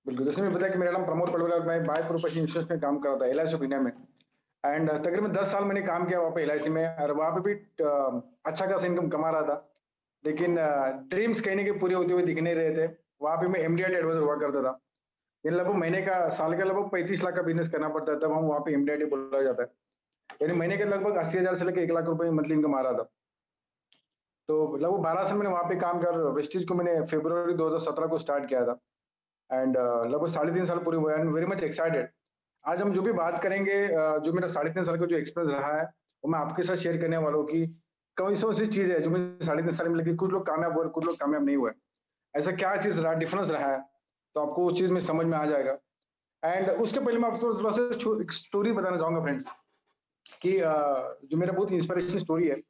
बिल्कुल, जैसे मैंने बताया कि मेरा नाम प्रमोद पडवल है और मैं बाय प्रोफेशन इंश्योरेंस में काम कर रहा था एलआईसी ऑफ इंडिया में। एंड तकरीबन 10 साल मैंने काम किया वहाँ पे एलआईसी में और वहाँ पे भी अच्छा खासा इनकम कमा रहा था। लेकिन ड्रीम्स कहीं न कहीं पूरे होते हुए दिख नहीं रहे थे। वहाँ पे मैं एमडीआईटी एडवाइज़र हुआ करता था। ये लगभग महीने का साल का लगभग 35 लाख का बिज़नेस करना पड़ता है, तब हम वहाँ पे एमडीआईटी बोला जाता है। यानी महीने के लगभग 80,000 से लेके 1 लाख रुपए मंथली इनकम आ रहा था। तो लगभग 12 साल मैंने वहाँ पे काम कर वेस्टीज को मैंने फ़रवरी 2017 को स्टार्ट किया था। एंड लगभग साढ़े 3 साल पूरे हुए हैं एंड वेरी मच एक्साइटेड। आज हम जो भी बात करेंगे जो मेरा साढ़े 3 साल का जो एक्सपीरियंस रहा है, वो मैं आपके साथ शेयर करने वाला हूँ कि कौन-सी ऐसी चीज़ है जो मुझे साढ़े 3 साल में लगी, कुछ लोग कामयाब हुए, कुछ लोग कामयाब नहीं हुए। ऐसा क्या चीज़ रहा, डिफरेंस रहा है, तो आपको उस चीज़ में समझ में आ जाएगा। एंड उसके पहले मैं आपको थोड़ा-सा एक स्टोरी बताना चाहूँगा फ्रेंड्स कि जो मेरा बहुत इंस्पिरेशनल स्टोरी है।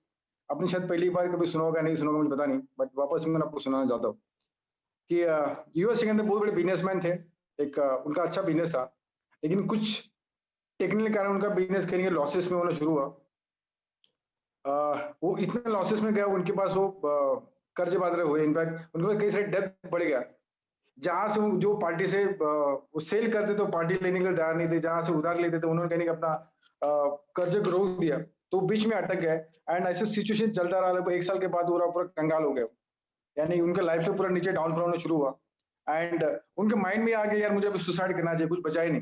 आपने शायद पहली बार कभी सुना होगा, नहीं सुना होगा मुझे पता नहीं, बट वापस मैं आपको सुनाना चाहता हूँ कि यूएस के अंदर बहुत बड़े बिज़नेसमैन थे। एक उनका अच्छा बिज़नेस था, लेकिन कुछ टेक्निकल कारण उनका बिज़नेस कहीं लॉसेस में होना शुरू हुआ। वो इतने लॉसेस में गया उनके पास वो कर्ज बादरे हुए, इनफैक्ट उनके पास कई सारे डेब्ट बढ़ गया। जहाँ से वो जो पार्टी से वो सेल करते तो पार्टी लेने के लिए तैयार नहीं थे, जहाँ से उधार लेते थे उन्होंने कहीं अपना कर्ज को रोक दिया, तो बीच में अटक गए। एंड ऐसे सिचुएशन चलता रहा, लगभग 1 साल के बाद वो पूरा कंगाल हो गए। यानी उनके लाइफ से पूरा नीचे डाउनफॉल होना शुरू हुआ। एंड उनके माइंड में आ गया यार मुझे अभी सुसाइड करना चाहिए, कुछ बचा ही नहीं।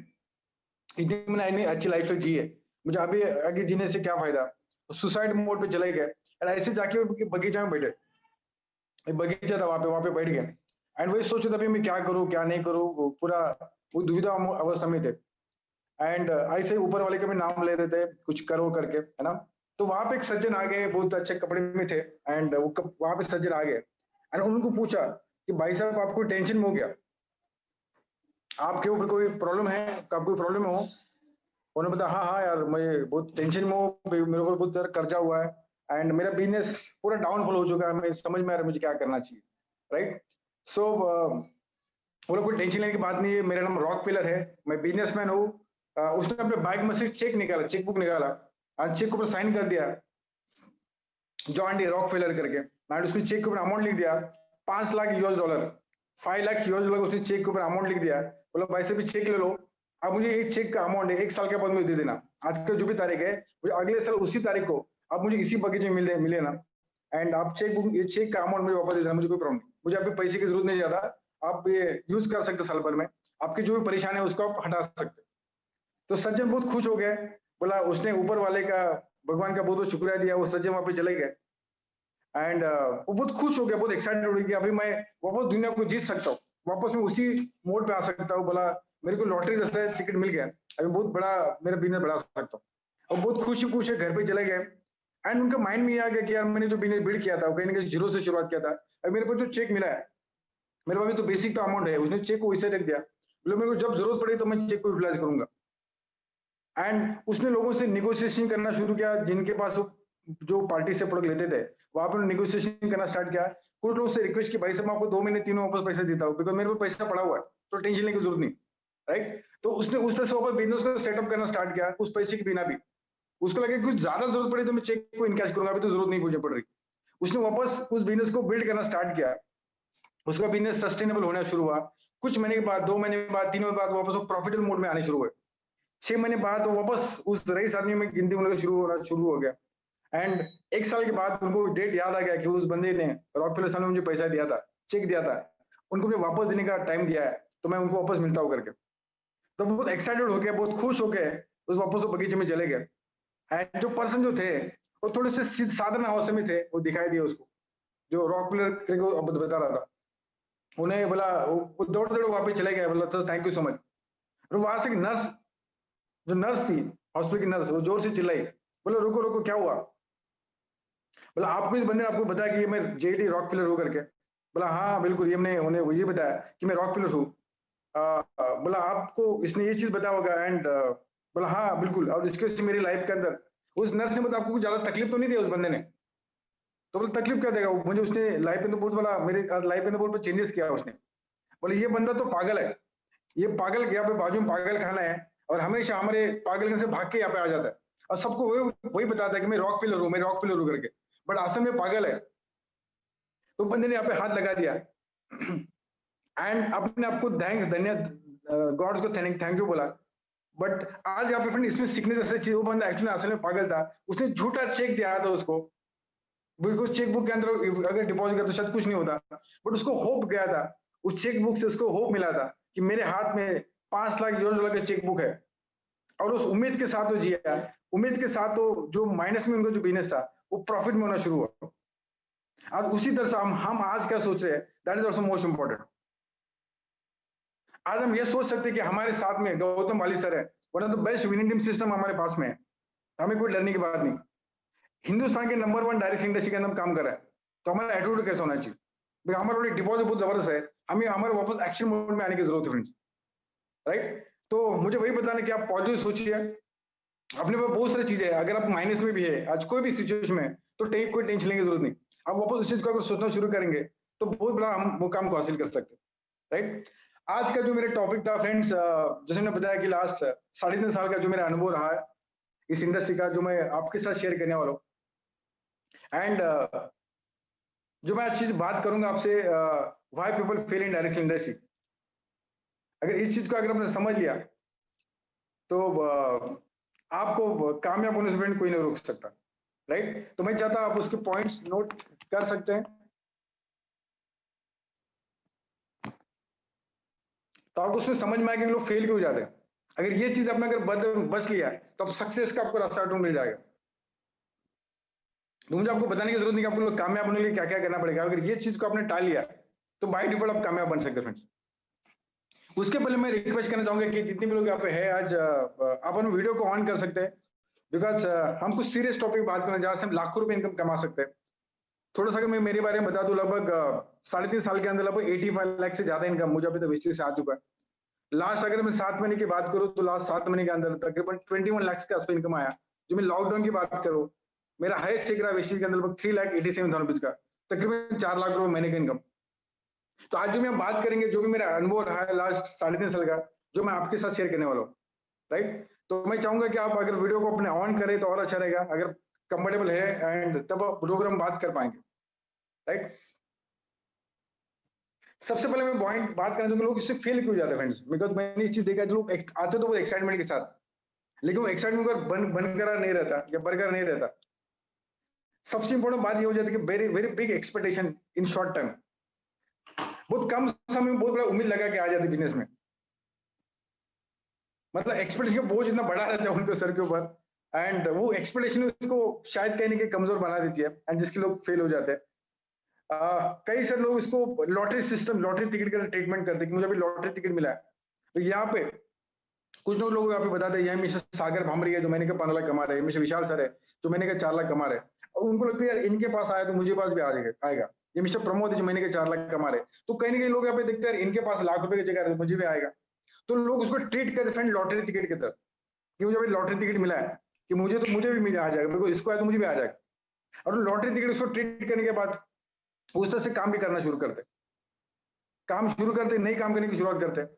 इतनी मैंने इतनी अच्छी लाइफ तो जी है, मुझे अभी आगे जीने से क्या फ़ायदा? सुसाइड मोड पे चले गए और ऐसे जाके वो बगीचा में बैठे। एक बगीचा था वहाँ पे बैठ गए। एंड वही सोच रहे थे अभी मैं क्या करूँ, क्या नहीं करूँ? वो पूरा वो दुविधा अवस्था में थे। एंड ऐसे ही ऊपर वाले का भी नाम ले रहे थे, कुछ करो करके, है ना? तो वहाँ पे एक सज्जन आ गए, बहुत अच्छे कपड़े में थे एंड वो वहाँ पे सज्जन आ गए एंड उनको पूछा कि भाई साहब आपको टेंशन में हो गया? आपके ऊपर कोई प्रॉब्लम है? आपको कोई प्रॉब्लम हो? उन्होंने बताया हाँ, हाँ यार मैं बहुत टेंशन में हूँ, मेरे ऊपर बहुत ज़्यादा कर्जा हुआ है एंड मेरा बिज़नेस पूरा डाउनफॉल हो चुका है, मैं समझ में आ रहा है मुझे क्या करना चाहिए, राइट? सो बोला कोई टेंशन लेने की बात नहीं है, मेरा नाम रॉकफेलर है, मैं बिज़नेसमैन हूँ। उसने अपने बैग में से चेक निकाला, चेक बुक निकाला और चेक के ऊपर साइन कर दिया, जॉन डी रॉकफेलर करके। एंड उसमें चेक के ऊपर अमाउंट लिख दिया, $5 लाख, 5 लाख उसने चेक के ऊपर अमाउंट लिख दिया। बोला भाई से भी चेक ले लो, अब मुझे ये चेक का अमाउंट है 1 साल के बाद मुझे दे देना। आज का जो भी तारीख है, मुझे अगले साल उसी तारीख को आप मुझे इसी बगीचे में मिले ना। एंड आप चेक बुक ये चेक का अमाउंट मुझे वापस दे देना, मुझे कोई प्रॉब्लम नहीं। मुझे अभी पैसे की ज़रूरत नहीं ज़्यादा, आप ये यूज़ कर सकते साल भर में। आपकी जो भी परेशानी है उसको आप हटा सकते। तो सज्जन बहुत खुश हो गए, बोला उसने ऊपर वाले का भगवान का बहुत-बहुत शुक्रिया दिया, वो सज्जन वहाँ पे चले गए। एंड वो बहुत खुश हो गया, बहुत एक्साइटेड हो गया कि अभी मैं वापस दुनिया को जीत सकता हूँ, वापस मैं उसी मोड पे आ सकता हूँ। बोला मेरे को लॉटरी जैसा टिकट मिल गया, अभी बहुत बड़ा मेरा बिजनेस बढ़ा सकता हूँ। और बहुत खुशी-खुश है घर पे चले गए। एंड उनके माइंड में ये आ गया कि यार मैंने जो बिजनेस बिल्ड किया था, वो कहीं न कहीं ज़ीरो से शुरुआत किया था। अब मेरे को जो चेक मिला है, मेरे पास भी तो बेसिक तो अमाउंट है, उसने चेक को वैसे रख दिया। बोले मेरे को जब ज़रूरत पड़ी तो मैं चेक को यूटिलाइज़ करूँगा। एंड उसने लोगों से नेगोशिएशन करना शुरू किया जिनके पास वो जो पार्टी से प्रोडक्ट लेते थे, वहाँ पे नेगोशिएशन करना स्टार्ट किया। कुछ लोगों से रिक्वेस्ट की भाई साहब मैं आपको 2 महीने 3 महीने वापस पैसे देता हूँ बिकॉज़ मेरे पास पैसा पड़ा हुआ है, तो टेंशन लेने की ज़रूरत नहीं, राइट? तो उसने उस तरह से वापस बिज़नेस को सेटअप करना स्टार्ट किया, उस पैसे के बिना भी। उसको लगा कि कुछ ज़्यादा ज़रूरत पड़ी तो मैं चेक को इनकैश करूँगा, अभी तो ज़रूरत नहीं मुझे पड़ रही। उसने वापस उस बिज़नेस को बिल्ड करना स्टार्ट किया। उसका बिज़नेस सस्टेनेबल होना शुरू हुआ। कुछ महीने के बाद, 2 महीने के बाद, 3 महीने बाद वापस वो प्रॉफिटेबल मोड में आने शुरू हुए। 6 महीने बाद वो वापस उस रईस आदमी में गिनती होना शुरू हो गया। एंड 1 साल के बाद उनको डेट याद आ गया कि उस बंदे ने रॉकफेलर सन ने मुझे पैसा दिया था, चेक दिया था। उनको मुझे वापस देने का टाइम दिया है, तो मैं उनको वापस मिलता हूँ करके। तो बहुत एक्साइटेड हो गए, बहुत खुश हो गए, उस वापस वो बगीचे में चले गए। एंड जो पर्सन जो थे, वो थोड़े से साधारण अवस्था में थे, वो दिखाई दिए उसको, जो रॉकफेलर करके वो बता रहा था। उन्हें बोला वो दौड़-दौड़ वहाँ पे चले गए, बोला sir thank you so much. और वहाँ से एक नर्स जो नर्स थी, हॉस्पिटल की नर्स, वो ज़ोर से चिल्लाई, बोला रुको, रुको क्या हुआ? बोला आपको इस बंदे ने आपको बताया कि ये मैं जेडी रॉक पिलर हूँ करके? बोला हाँ, बिल्कुल ये हमने उन्हें ये बताया कि मैं रॉक पिलर हूँ। बोला आपको इसने ये चीज़ बताया होगा एंड बोला हाँ, बिल्कुल और इसकी वजह से मेरी लाइफ के अंदर उस नर्स ने मतलब आपको कुछ ज़्यादा तकलीफ तो नहीं दी उस बंदे ने? तो बोला तकलीफ क्या देगा? मुझे उसने लाइफ के अंदर बहुत बड़ा मेरे लाइफ के अंदर बहुत बड़ा चेंजेस किया उसने। बोले ये बंदा तो पागल है। ये पागल यहाँ पे बाजू में पागल खाना है और हमेशा हमारे पागल से भाग के यहाँ पे आ जाता है और सबको वही वही बताता है कि मैं रॉक पिलर हूँ, मैं रॉक पिलर हूँ करके, बट असल में पागल है। तो बंदे ने यहाँ पे हाथ लगा दिया एंड अपने आपको थैंक्स गॉड को थैंक यू बोला। बट आज यहाँ पे फ्रेंड इसमें सीखने जैसे चीज, वो बंदा एक्चुअली असल में पागल था, उसने झूठा चेक दिया था उसको, बिल्कुल चेक बुक के अंदर अगर डिपॉजिट करता तो शायद कुछ नहीं होता, बट उसको होप गया था, उस चेक बुक से उसको होप मिला था कि मेरे हाथ में 5 लाख US डॉलर का चेक बुक है, और उस उम्मीद के साथ वो जिया, उम्मीद के साथ तो जो माइनस में उनका जो बिजनेस था वो प्रॉफिट में होना शुरू हुआ। आज उसी तरह से हम आज क्या सोच रहे हैं, that is also most important. आज हम ये सोच सकते हैं कि हमारे साथ में गौतम वाली सर है, one of the best winning team system हमारे पास में है, हमें कोई डरने की बात नहीं। हिंदुस्तान के नंबर 1 डायरेक्ट इंडस्ट्री के अंदर काम कर रहा है, तो हमारा एटीट्यूड कैसा होना चाहिए? हमारा डिपॉजिट बहुत जबरदस्त है, हमें हमारे वापस एक्शन मोड में आने की जरूरत है फ्रेंड्स, राइट? तो मुझे वही बताना कि आप पॉजिटिव सोचिए, अपने पास बहुत सारी चीजें है, अगर आप माइनस में भी है आज कोई भी सिचुएशन में, तो कोई टेंशन लेने की जरूरत नहीं, आप वापस उस चीज को अगर सोचना शुरू करेंगे तो बहुत बड़ा हम वो काम को हासिल कर सकते हैं, राइट? आज का जो मेरा टॉपिक था फ्रेंड्स, जैसे मैंने बताया कि लास्ट 3.5 साल का जो मेरा अनुभव रहा है इस इंडस्ट्री का, जो मैं आपके साथ शेयर करने वाला हूँ। एंड जो मैं आज चीज बात करूंगा आपसे, why people fail in direct industry, अगर इस चीज को अगर आपने समझ लिया तो आपको कामयाब होने से फ्रेंड कोई नहीं रोक सकता, राइट? तो मैं चाहता हूं आप उसके पॉइंट्स नोट कर सकते हैं, तो आपको उसमें समझ में आएगा कि लोग फेल क्यों जाते हैं। अगर ये चीज आपने अगर बच लिया तो अब सक्सेस का आपको रास्ता ढूंढ मिल जाएगा। तो मुझे आपको बताने की जरूरत नहीं कि आपको लोग कामयाब होने के लिए क्या क्या करना पड़ेगा, अगर ये चीज को आपने टाल लिया तो बाय डिफॉल्ट आप कामयाब बन सकते हैं फ्रेंड्स। उसके पहले मैं रिक्वेस्ट करना चाहूंगा कि जितने भी लोग यहाँ पे है आज, आप अपने वीडियो को ऑन कर सकते हैं, बिकॉज हम कुछ सीरियस टॉपिक बात करना जहां से हम लाखों रुपए इनकम कमा सकते हैं। थोड़ा सा अगर मैं मेरे बारे में बता दूं, लगभग 3.5 साल के अंदर लगभग 85 लाख से ज्यादा इनकम मुझे अभी तक हिस्ट्री से आ चुका है। लास्ट अगर मैं 7 महीने की बात करूं तो लास्ट 7 महीने के अंदर तकरीबन 21 लाख के आसपास इनकम आया। जो मैं लॉकडाउन की बात करूं, मेरा हाईएस्ट चेक रहा हिस्ट्री के अंदर लगभग 3,87,000 रुपीज का, तकरीबन 4 लाख रुपए महीने का इनकम। तो आज जो मैं बात करेंगे, जो भी मेरा अनुभव रहा है लास्ट 3.5 साल का, जो मैं आपके साथ शेयर करने वाला हूँ, राइट? तो मैं चाहूंगा कि आप अगर वीडियो को अपने ऑन करें तो और अच्छा रहेगा, अगर कंफर्टेबल है एंड तब आप प्रोग्राम बात कर पाएंगे, राइट? सबसे पहले मैं पॉइंट बात करना चाहूंगा, लोग इससे फेल क्यों जाते हैं फ्रेंड्स, बिकॉज मैंने इस चीज देखा है, जो लोग आते तो वो एक्साइटमेंट के साथ, लेकिन वो एक्साइटमेंट बनकर नहीं रहता या बरकरार नहीं रहता। सबसे इंपॉर्टेंट बात ये हो जाती है कि very very big expectation in short term, बहुत कम समय में बहुत बड़ा उम्मीद लगा के आ जाती बिजनेस में, मतलब एक्सपेक्टेशन का बोझ इतना बड़ा रहता है उनके सर के ऊपर, एंड वो एक्सपेक्टेशन उसको शायद कहीं ना कहीं कमजोर बना देती है, एंड जिसके लोग फेल हो जाते हैं। कई सारे लोग इसको लॉटरी सिस्टम, लॉटरी टिकट का ट्रीटमेंट करते हैं कि मुझे अभी लॉटरी टिकट मिला है। तो यहाँ पे कुछ लोग यहाँ पे बताते हैं, यहाँ मिस्टर सागर भामरी है जो महीने का 15 लाख कमा रहे हैं, मिस्टर विशाल सर है जो महीने का 4 लाख कमा रहे हैं, और उनको लगता है यार इनके पास आया तो मुझे पास भी आएगा। ये मिस्टर प्रमोद है जो महीने के 4 लाख कमा रहे हैं, तो कहीं ना कहीं लोग यहाँ पे देखते हैं इनके पास लाख रुपए की जगह मुझे भी आएगा, तो लोग उसको ट्रीट करते फ्रेंड लॉटरी टिकट की तरह, कि मुझे अभी लॉटरी टिकट मिला है कि मुझे भी मिल आ जाएगा, बिल्कुल इसको आया तो मुझे भी आ जाएगा। और लॉटरी टिकट उसको ट्रीट करने के बाद उस तरह से काम भी करना शुरू करते, नई काम करने की शुरुआत करते हैं।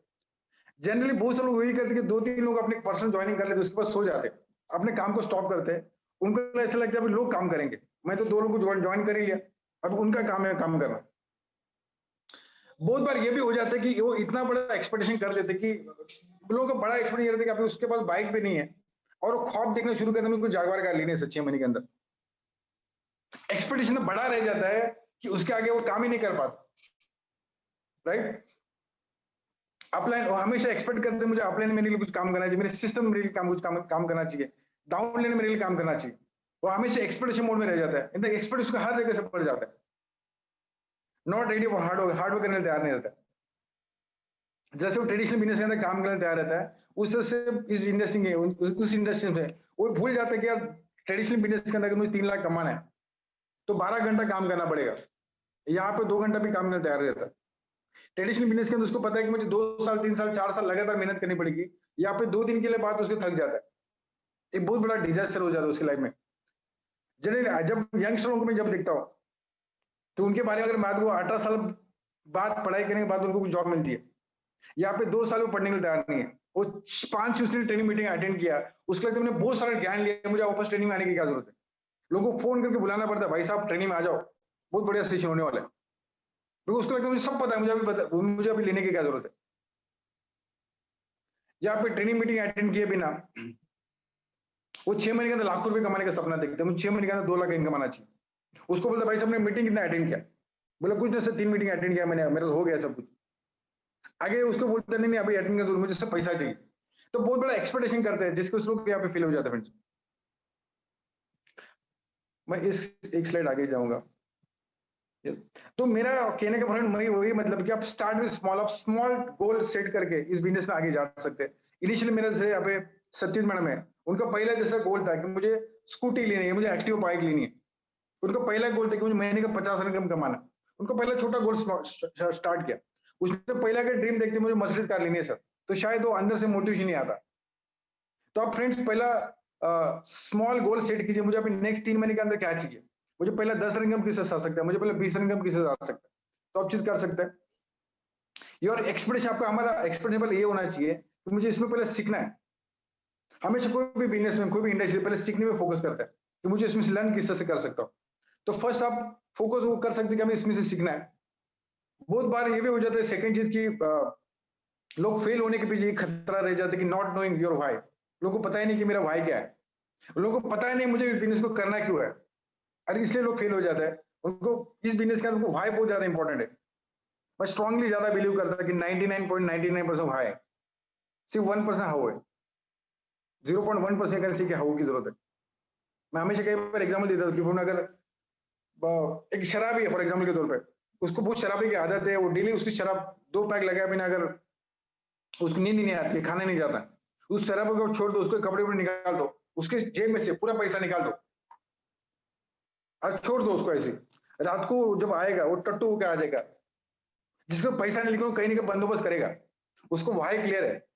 जनरली बहुत सारे लोग वही करते कि 2-3 लोग अपने पर्सनल ज्वाइनिंग कर लेते, उसके बाद सो जाते, अपने काम को स्टॉप करते हैं। उनको ऐसा लगता है अभी लोग काम करेंगे, मैं तो 2 लोगों को ज्वाइन कर ही लिया, अब उनका काम है काम करना। बहुत बार ये भी हो जाता है कि वो इतना बड़ा एक्सपेक्टेशन कर लेते कि लोगों का बड़ा एक्सपेक्टेशन रहता है कि अभी उसके पास बाइक भी नहीं है, और वो ख्वाब देखना शुरू करते हैं जागवार कार लेने से 6 महीने के अंदर। एक्सपेक्टेशन बड़ा रह जाता है कि उसके आगे वो काम ही नहीं कर पाता, राइट? अपलाइन हमेशा एक्सपेक्ट करते हैं मुझे अपलाइन मेरे लिए कुछ काम करना चाहिए, मेरे सिस्टम मेरे लिए काम करना चाहिए, डाउनलाइन मेरे लिए काम करना चाहिए, वो हमेशा एक्सपेक्टेशन मोड में रह जाता है, इनका एक्सपेक्ट उसका हर जगह से पड़ जाता है, not ready for hard work करने तैयार नहीं रहता है। जैसे वो ट्रेडिशनल बिजनेस के अंदर काम करने तैयार रहता है, उस तरह से इस इंडस्ट्री में उस इंडस्ट्री में वो भूल जाता है कि यार ट्रेडिशनल बिजनेस के अंदर मुझे 3 लाख कमाना है तो 12 घंटा काम करना पड़ेगा, यहाँ पे 2 घंटा भी काम करने तैयार रहता है। ट्रेडिशनल बिजनेस के अंदर उसको पता है कि मुझे 2 साल 3 साल 4 साल लगातार मेहनत करनी पड़ेगी, यहाँ पे 2 दिन के लिए बाद उसको थक जाता है, एक बहुत बड़ा डिजास्टर हो जाता है उसकी लाइफ में। जनरली जब यंगस्टरों को मैं जब देखता हूँ तो उनके बारे में अगर बात को 18 साल बाद पढ़ाई करने के बाद उनको कुछ जॉब मिलती है, यहाँ पे 2 साल वो पढ़ने के लिए तैयार नहीं है, वो 5 उसने ट्रेनिंग मीटिंग अटेंड किया, उसके लिए मैंने बहुत सारा ज्ञान लिया, मुझे वापस ट्रेनिंग में आने की क्या जरूरत है। लोगों को फोन करके बुलाना पड़ता है, भाई साहब ट्रेनिंग में आ जाओ, बहुत बढ़िया सेशन होने वाला है, क्योंकि उसको लगता है मुझे सब पता है, मुझे अभी लेने की क्या जरूरत है। यहाँ पे ट्रेनिंग मीटिंग अटेंड किए बिना वो 6 महीने के अंदर लाखों रुपए कमाने का सपना देखते हैं, मुझे 6 महीने के अंदर 2 लाख इनकम आना चाहिए। उसको बोलता भाई साहब ने मीटिंग कितना अटेंड किया? बोला कुछ नहीं सर 3 मीटिंग अटेंड किया मैंने, मेरा हो गया सब कुछ। आगे उसको बोलते नहीं अभी अटेंड कर दो, मुझे सब पैसा चाहिए। तो बहुत बड़ा एक्सपेक्टेशन करते हैं जिसके उस लोग यहाँ पे फेल हो जाते हैं फ्रेंड्स। मैं इस एक स्लाइड आगे जाऊंगा। तो मेरा कहने का पॉइंट वही मतलब कि आप स्टार्ट विद स्मॉल, आप स्मॉल गोल सेट करके इस बिजनेस में आगे जा सकते हैं। इनिशियली मेरे जैसे यहाँ पे सत्यजीत मैडम है, उनका पहला जैसा गोल था कि मुझे स्कूटी लेनी है, मुझे एक्टिव बाइक लेनी है। उनका पहला गोल था कि मुझे महीने का 50 इनकम कमाना। उनका पहला छोटा गोल स्टार्ट किया। उसने पहला का ड्रीम देखते मुझे मर्सिडीज कार लेनी है सर, तो शायद वो अंदर से मोटिवेशन नहीं आता। तो आप फ्रेंड्स पहला स्मॉल गोल सेट कीजिए, मुझे अभी नेक्स्ट 3 महीने के अंदर क्या चाहिए, मुझे पहला 10 इनकम किससे आ सकता है, मुझे पहले 20 इनकम किससे आ सकता है, तो आप चीज कर सकते हैं। योर एक्सपेक्टेशन, आपका हमारा एक्सपेक्टेशन ये होना चाहिए कि मुझे इसमें पहले सीखना है। हमेशा कोई भी बिजनेस में, कोई भी इंडस्ट्री पहले सीखने में फोकस करता है कि मुझे इसमें से लर्न किस तरह से कर सकता हूँ। तो फर्स्ट आप फोकस वो कर सकते हैं कि हमें इसमें से सीखना है। बहुत बार ये भी हो जाता है सेकंड चीज की लोग फेल होने के पीछे खतरा रह जाता है कि नॉट नोइंग योर व्हाई। लोगों को पता ही नहीं कि मेरा व्हाई क्या है, लोगों को पता ही नहीं मुझे बिजनेस को करना क्यों है, और इसलिए लोग फेल हो जाते हैं। उनको इस बिजनेस का उनको व्हाई बहुत ज्यादा इंपॉर्टेंट है। मैं स्ट्रांगली ज्यादा बिलीव करता है कि 99.99% व्हाई, सिर्फ 1% हाउ है, 0.1% करेंसी के हाउ की जरूरत है। मैं हमेशा कई बार एग्जाम्पल देता हूँ कि अगर एक शराबी है फॉर एग्जाम्पल के तौर पे, उसको बहुत शराबी की आदत है, वो डेली उसकी शराब 2 पैक लगाए बिना अगर उसको नींद नहीं आती है, खाना नहीं जाता, उस शराब को छोड़ दो, उसके कपड़े पर निकाल दो, उसके जेब में से पूरा पैसा निकाल दो और छोड़ दो उसको ऐसे। रात को जब आएगा वो टट्टू होकर आ जाएगा, जिसको पैसा नहीं लेकिन कहीं ना कहीं बंदोबस्त करेगा। उसको वाई क्लियर है,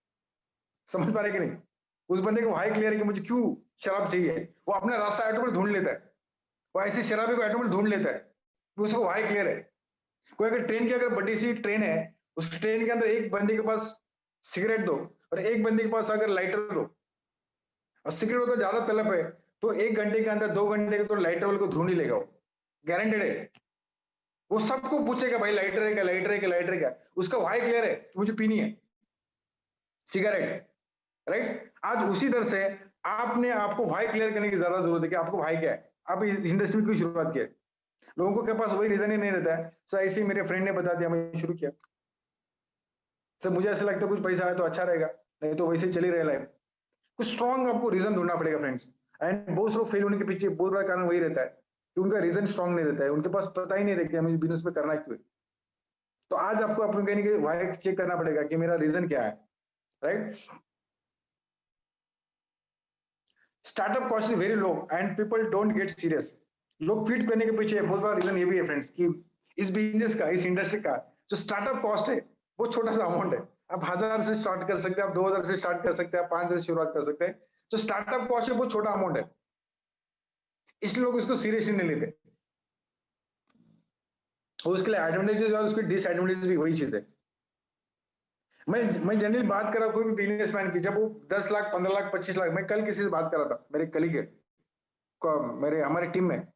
समझ पा रहे कि नहीं? उस बंदे को वाई क्लियर है कि मुझे क्यों शराब चाहिए, वो अपना रास्ता ऑटोमेटिक ढूंढ लेता है, वो ऐसी शराबी को ऑटोमेटिक ढूंढ लेता है, उसको वाई क्लियर है। कोई अगर ट्रेन की अगर बड़ी सी ट्रेन है, उस ट्रेन के अंदर एक बंदे के पास सिगरेट दो और एक बंदे के पास अगर लाइटर दो, और सिगरेट को ज्यादा तलब है, तो 1 घंटे के अंदर 2 घंटे के तो लाइटर वाले को ढूंढ ही लेगा, वो गारंटेड है। वो सबको पूछेगा भाई लाइटर है क्या, लाइटर है क्या, लाइटर है क्या, उसका वाई क्लियर है कि मुझे पीनी है सिगरेट, राइट? आज उसी तरह से आपने आपको वाई क्लियर करने की ज्यादा जरूरत है कि आपको वाई क्या है, आप इस इंडस्ट्री में क्यों शुरुआत किया। लोगों के पास वही रीजन ही नहीं रहता है। सर ऐसे ही मेरे फ्रेंड ने बता दिया, मैं शुरू किया। सर मुझे ऐसा लगता है कुछ पैसा आए तो अच्छा रहेगा, नहीं तो वैसे ही चली रहे लाइफ। कुछ स्ट्रॉन्ग आपको रीजन ढूंढना पड़ेगा फ्रेंड्स। एंड बहुत लोग फेल होने के पीछे बहुत बड़ा कारण वही रहता है कि उनका रीजन स्ट्रॉन्ग नहीं रहता है, उनके पास पता ही नहीं रहता है हमें बिजनेस में करना क्यों है। तो आज आपको अपने कहने के वाई चेक करना पड़ेगा कि मेरा रीजन क्या है, right? Startup cost is very low and people don't get serious. लोग फिट करने के पीछे बहुत बड़ा रीजन ये भी है फ्रेंड्स कि इस बिजनेस का, इस इंडस्ट्री का जो स्टार्टअप कॉस्ट है वो छोटा सा अमाउंट है। आप 1000 से स्टार्ट कर सकते हैं, आप 2000 से स्टार्ट कर सकते हैं, आप 5000 से शुरुआत कर सकते हैं। जो स्टार्टअप कॉस्ट है वो छोटा अमाउंट है, इसलिए लोग इसको सीरियसली नहीं लेते। और उसके लिए एडवांटेजेस और उसके डिसएडवांटेजेस भी वही चीज है। मैं जनरली बात कर रहा हूँ कोई भी बिजनेसमैन की, जब वो 10 लाख 15 लाख 25 लाख, मैं कल किसी से बात कर रहा था, मेरे कलीग है मेरे हमारी टीम में,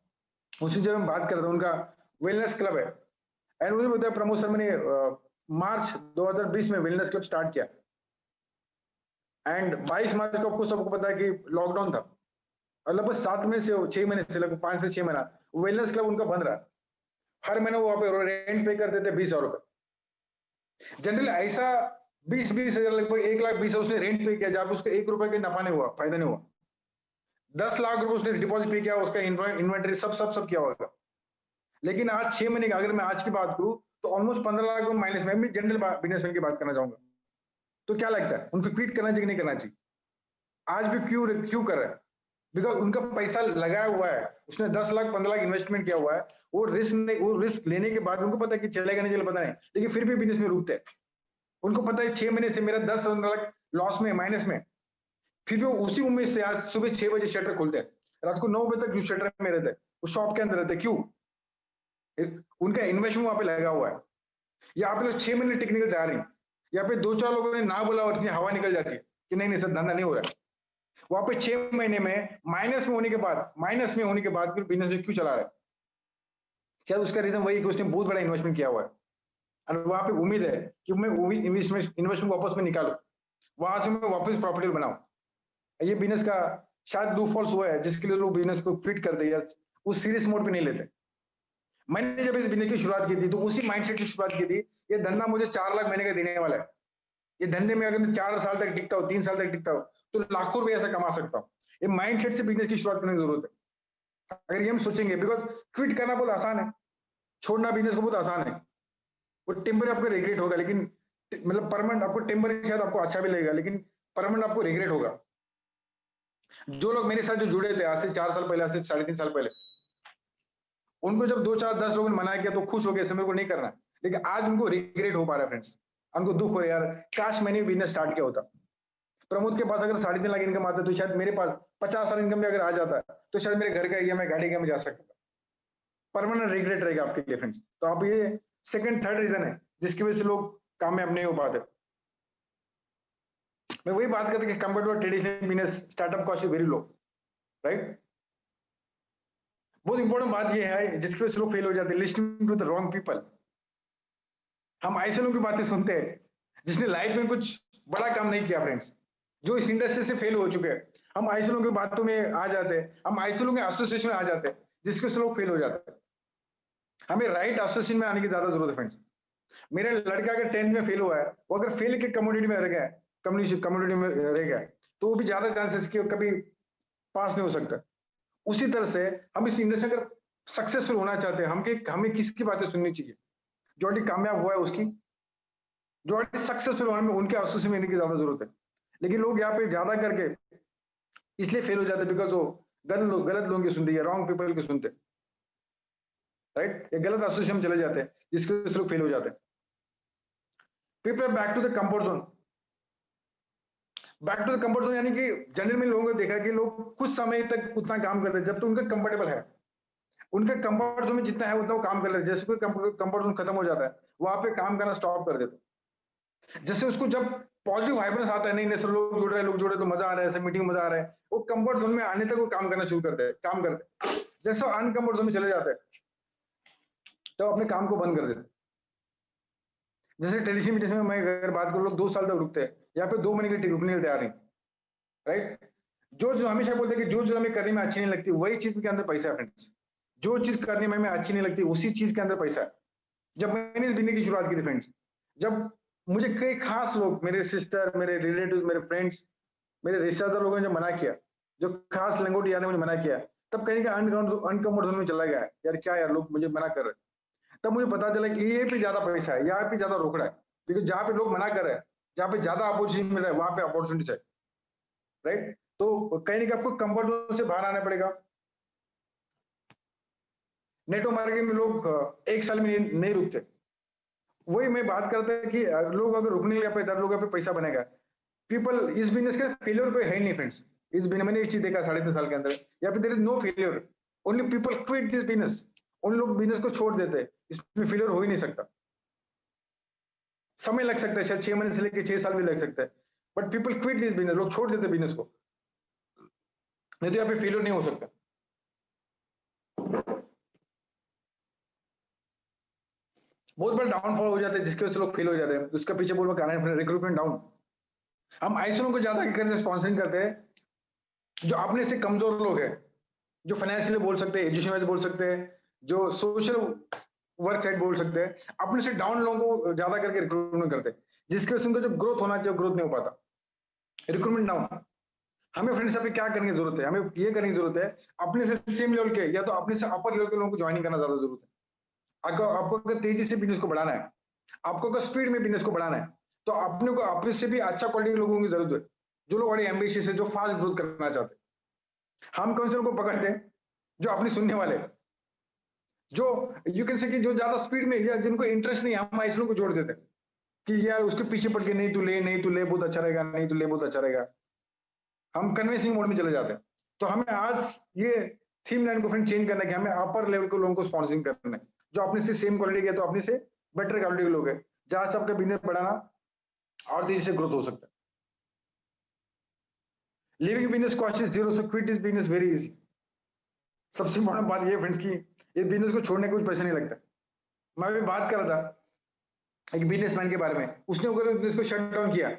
उसी जब मैं बात कर रहा था, उनका वेलनेस क्लब है। एंड मुझे बताया प्रमोशन मैंने मार्च 2020 में वेलनेस क्लब स्टार्ट किया, एंड 22 मार्च को आपको सबको पता है कि लॉकडाउन था, और लगभग 7 महीने से 6 महीने से लगभग 5 से 6 महीना वेलनेस क्लब उनका बंद रहा। हर महीने वो वहां पे रेंट पे करते थे 20,000 रुपए। जनरली ऐसा 20 हजार लगभग 1,20,000 उसने रेंट पे किया, जहां पे उसको 1 रुपए का नफा नहीं हुआ, फायदा नहीं हुआ। 10 लाख रुपए उसने डिपॉजिट पे किया, उसका इन्वेंटरी सब किया होगा। लेकिन आज 6 महीने का अगर मैं आज की बात करूं तो ऑलमोस्ट 15 लाख रुपए माइनस में। जनरल बिजनेसमैन की बात करना चाहूंगा। तो क्या लगता है उनको क्विट करना चाहिए कि नहीं करना चाहिए? आज भी क्यों कर रहे हैं? बिकॉज उनका पैसा लगाया हुआ है, उसने 10 लाख 15 लाख इन्वेस्टमेंट किया हुआ है। वो रिस्क लेने के बाद उनको पता है कि चलेगा नहीं चलेगा पता नहीं, लेकिन फिर भी बिजनेस में रुकते हैं। उनको पता है 6 महीने से मेरा 10-15 लाख लॉस में, माइनस में, फिर भी वो उसी उम्मीद से आज सुबह 6 बजे शटर खोलते हैं, रात को 9 बजे तक जो शटर में रहते हैं, वो शॉप के अंदर रहते हैं। क्यों? उनका इन्वेस्टमेंट वहां पे लगा हुआ है। यहाँ पे लोग 6 महीने टिकने को तैयार नहीं। यहाँ पे 2-4 लोगों ने ना बोला और इतनी हवा निकल जाती है कि नहीं नहीं सर धंधा नहीं हो रहा है। वहां पे 6 महीने में माइनस में होने के बाद फिर बिजनेस में क्यों चला रहा है? शायद उसका रीजन वही कि उसने बहुत बड़ा इन्वेस्टमेंट किया हुआ है, और वहां पे उम्मीद है कि मैं इन्वेस्टमेंट वापस में निकालू। वहां से मैं वापस प्रॉफिटेबल बनाऊं। ये बिजनेस का शायद लूप फॉल्स हुआ है जिसके लिए लोग बिजनेस को क्विट कर दे या उस सीरियस मोड पे नहीं लेते। मैंने जब इस बिजनेस की शुरुआत की थी तो उसी माइंडसेट की शुरुआत की थी, ये धंधा मुझे 4 लाख महीने का देने वाला है। ये धंधे में अगर मैं 4 साल तक टिकता हूँ, 3 साल तक टिकता हूँ, तो लाखों रुपए ऐसा कमा सकता हूँ। ये माइंडसेट से बिजनेस की शुरुआत करने की जरूरत है। अगर ये हम सोचेंगे, बिकॉज क्विट करना बहुत आसान है, छोड़ना बिजनेस को बहुत आसान है। वो टेम्पररी आपको रिग्रेट होगा, लेकिन मतलब परमानेंट आपको टेम्पररी शायद आपको अच्छा भी लगेगा, लेकिन परमानेंट आपको रिग्रेट होगा। जो लोग मेरे साथ जो जुड़े थे आज से 4 साल पहले, आज से 3.5 साल पहले, उनको जब 2 4 10 लोगों ने मना किया तो खुश हो गए, मेरे को नहीं करना। लेकिन आज उनको रिग्रेट हो पा रहा है फ्रेंड्स, उनको दुख हो रहा है, यार काश मैंने बिजनेस स्टार्ट किया होता। प्रमोद के पास अगर 3.5 लाख इनकम आता तो शायद मेरे पास 50 साल इनकम भी अगर आ जाता तो शायद मेरे घर का ईएमआई, गाड़ी का मैं जा सकता था। परमानेंट रिग्रेट रहेगा आपके लिए फ्रेंड्स। तो आप ये सेकंड थर्ड रीजन है जिसकी वजह से लोग कामयाब नहीं हो पाते। मैं वही बात करता कि compare to traditional business startup cost is very low, right. बहुत इंपॉर्टेंट बात ये है जिसकी वजह से लोग फेल हो जाते हैं, listening to the wrong people. हम ऐसे लोगों की बातें सुनते हैं जिसने लाइफ में कुछ बड़ा काम नहीं किया फ्रेंड्स, जो इस इंडस्ट्री से फेल हो चुके हैं। हम ऐसे लोगों की बातों में आ जाते हैं, हम ऐसे लोगों के एसोसिएशन में आ जाते हैं जिसके से लोग फेल हो जाते हैं। हमें राइट एसोसिएशन में आने की ज्यादा जरूरत है फ्रेंड्स। मेरा लड़का अगर 10th में फेल हुआ है, वो अगर फेल के कम्युनिटी में रह गया, कम्युनिटी में रह गया, तो वो भी ज्यादा चांसेस कि कभी पास नहीं हो सकता। उसी तरह से हम इस इंडस्ट्री अगर सक्सेसफुल होना चाहते हैं, हमें किसकी बातें सुननी चाहिए? जो ऑलरेडी कामयाब हुआ है उसकी, जो ऑलरेडी सक्सेसफुल होने में उनके एसोसिएशन में आने की ज्यादा जरूरत है। लेकिन लोग यहाँ पे ज्यादा करके इसलिए फेल हो जाते हैं बिकॉज वो गलत लोगों की सुनते हैं, रॉन्ग पीपल की सुनते, राइट। ये गलत एसोसिएशन में चले जाते हैं जिसके वजह से लोग फेल हो जाते हैं। People back to the comfort zone. Back to the comfort zone यानी कि जनरल में लोगों को देखा कि लोग कुछ समय तक उतना काम करते हैं जब तो उनका कंफर्टेबल है, उनके कंफर्ट जोन में जितना है उतना वो काम कर लेते हैं। जैसे कोई कंफर्ट जोन खत्म हो जाता है, वहां पे काम करना स्टॉप कर देते हैं। जैसे उसको जब पॉजिटिव वाइब्रेंस आता है, नहीं नहीं सब लोग जुड़ रहे तो मजा आ रहा है, सब मीटिंग मजा आ रहा है, वो कंफर्ट जोन में आने तक वो काम करना शुरू करते हैं, काम करते हैं। जैसे अनकंफर्ट जोन में चले जाते हैं तो अपने काम को बंद कर देते हैं। जैसे ट्रेडिशनल मीटिंग में मैं अगर बात करूँ, लोग 2 साल तक रुकते हैं, यहाँ पे 2 महीने के लिए रुकने के लिए तैयार नहीं, राइट। जो हमेशा बोलते हैं कि जो हमें करने में अच्छी नहीं लगती वही चीज के अंदर पैसा है फ्रेंड्स। जो चीज करने में हमें अच्छी नहीं लगती उसी चीज के अंदर पैसा है। जब मैंने इस बिजनेस की शुरुआत की थी फ्रेंड्स, जब मुझे कई खास लोग, मेरे सिस्टर, मेरे रिलेटिव, मेरे फ्रेंड्स, मेरे रिश्तेदार लोगों ने मना किया, जो खास लंगोटी यार ने मुझे मना किया, तब कहीं का अनकंफर्ट जोन में चला गया, यार क्या यार लोग मुझे मना कर रहे हैं। तब मुझे पता चला कि ये पे ज्यादा पैसा है, यहाँ पे ज्यादा रोकड़ा है, क्योंकि जहाँ पे लोग मना कर रहे हैं, जहाँ पे ज्यादा अपॉर्चुनिटी मिल रहा है वहां पे अपॉर्चुनिटी है, राइट। तो कहीं ना कहीं आपको कंफर्ट जोन से बाहर आना पड़ेगा। नेटवर्क मार्केटिंग में लोग 1 साल में नहीं रुकते। वही मैं बात करता है कि लोग अगर रुकने लगे पे लोग पे पैसा बनेगा। पीपल इस बिजनेस का फेलियर कोई है नहीं फ्रेंड्स। इस बिजनेस मैंने एक चीज देखा 3.5 साल के अंदर, या फिर there is no failure, only people quit this business. उन लोग बिजनेस को छोड़ देते हैं, इसमें फेलियर हो ही नहीं सकता। समय लग सकता है, शायद 6 महीने से लेकर 6 साल भी लग सकता है, but people quit this business, लोग छोड़ देते बिजनेस को, नहीं तो यहाँ पे फेलियर नहीं हो सकता। बहुत बड़ा डाउनफॉल हो जाता है जिसकी वजह से लोग फेल हो जाते हैं। उसका पीछे बोलना कारण है रिक्रूटमेंट डाउन। हम ऐसे लोगों को ज्यादा करके स्पॉन्सरिंग करते हैं जो अपने से कमजोर लोग हैं, जो फाइनेंशियली बोल सकते हैं, एजुकेशन वाइज बोल सकते हैं, जो सोशल वर्क साइड बोल सकते हैं, अपने से डाउन लोगों को ज्यादा करके रिक्रूटमेंट करते हैं, जिसके वजह से उनको जो ग्रोथ होना चाहिए ग्रोथ नहीं हो पाता, रिक्रूटमेंट डाउन। हमें फ्रेंड्स अभी क्या करने की जरूरत है? हमें ये करने की जरूरत है अपने से सेम लेवल के या तो अपने से अपर लेवल के लोगों को ज्वाइनिंग करना ज्यादा जरूरत है। आपको अगर तेजी से बिजनेस को बढ़ाना है, आपको अगर स्पीड में बिजनेस को बढ़ाना है, तो अपने को अपने से भी अच्छा क्वालिटी के लोगों की जरूरत है, जो लोग बड़े एम्बिशियस है, जो फास्ट ग्रोथ करना चाहते हैं। हम कौन से लोगों को पकड़ते हैं? जो अपनी सुनने वाले, जो यू कैन से कि जो ज्यादा स्पीड में या जिनको इंटरेस्ट नहीं, हम ऐसे लोगों को जोड़ देते हैं कि यार उसके पीछे पड़ के नहीं तू ले, नहीं तू ले बहुत अच्छा रहेगा, नहीं तू ले बहुत अच्छा रहेगा। हम कन्विंसिंग मोड में चले जाते हैं। तो हमें आज ये थीम लाइन को फ्रेंड चेंज करना है कि हमें अपर लेवल के लोगों को स्पॉन्सरिंग करना है, जो अपने से सेम क्वालिटी के, तो अपने से बेटर क्वालिटी के लोग हैं, जहां से आपका बिजनेस बढ़ाना और तेजी से ग्रोथ हो सकता है। Living business cost is zero, so quit is business very easy. सबसे इंपॉर्टेंट बात ये फ्रेंड्स की इस बिजनेस को छोड़ने का कुछ पैसा नहीं लगता। मैं अभी बात कर रहा था एक बिजनेसमैन के बारे में, उसने अगर बिजनेस को शट डाउन किया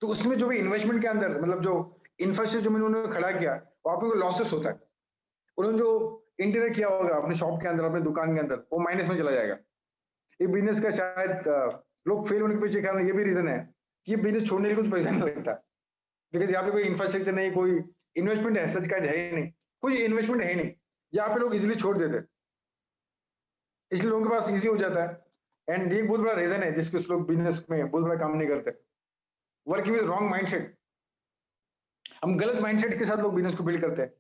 तो उसमें जो भी इन्वेस्टमेंट के अंदर मतलब जो इंफ्रास्ट्रक्चर जो मैंने उन्होंने खड़ा किया, वहां पे लॉसेस होता है। उन्होंने जो इंटीरियर किया होगा अपने शॉप के अंदर, अपनी दुकान के अंदर, वो माइनस में चला जाएगा। ये बिजनेस का शायद लोग फेल होने के पीछे कारण ये भी रीजन है कि ये बिजनेस छोड़ने के लिए कुछ पैसा नहीं लगता, बिकॉज यहाँ पे कोई इंफ्रास्ट्रक्चर नहीं, कोई इन्वेस्टमेंट है सच का है ही नहीं, कोई इन्वेस्टमेंट है ही नहीं, यहाँ पे लोग इजिली छोड़ देते हैं, इसलिए लोगों के पास इजी हो जाता है। एंड ये एक बहुत बड़ा रीजन है जिसके लोग बिजनेस में बहुत बड़ा काम नहीं करते, वर्किंग विद रॉन्ग माइंडसेट। हम गलत माइंडसेट के साथ लोग बिजनेस को बिल्ड करते हैं,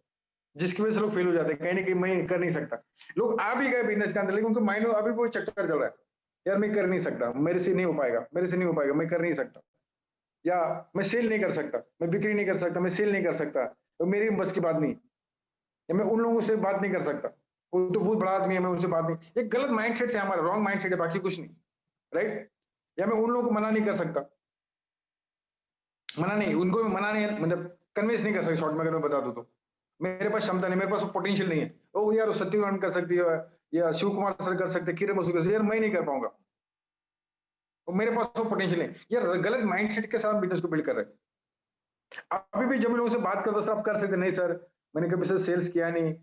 जिसकी वजह से लोग फेल हो जाते हैं, कहीं ना कहीं मैं कर नहीं सकता। लोग आ भी गए बिजनेस के अंदर, लेकिन उनके माइंड में अभी कोई चक्कर चल रहा है, यार मैं कर नहीं सकता, मेरे से नहीं हो पाएगा, मेरे से नहीं हो पाएगा, मैं कर नहीं सकता, या मैं सेल नहीं कर सकता, मैं बिक्री नहीं कर सकता, मैं सेल नहीं कर सकता, तो मेरी बस की बात नहीं, या मैं उन लोगों से बात नहीं कर सकता, वो तो बहुत बड़ा आदमी है, मैं उनसे बात नहीं। ये गलत माइंडसेट है हमारा, रॉन्ग माइंडसेट है, बाकी कुछ नहीं, राइट। या मैं उन लोगों को मना नहीं कर सकता, मना नहीं, उनको मना नहीं मतलब कन्विंस नहीं कर सकता, शॉर्ट में अगर मैं बता दूं तो मेरे पास क्षमता नहीं, मेरे पास पोटेंशियल नहीं है। ओ यार सत्यनारायण कर सकती है, या शिव कुमार सर कर सकते, किरण बसु कर सकते, यार मैं नहीं कर पाऊंगा, तो मेरे पास तो पोटेंशियल है। यार गलत माइंडसेट के साथ बिजनेस को बिल्ड कर रहे हैं। अभी भी जब मैं लोगों से बात करता सर आप कर सकते, नहीं सर मैंने कभी से सेल्स किया नहीं,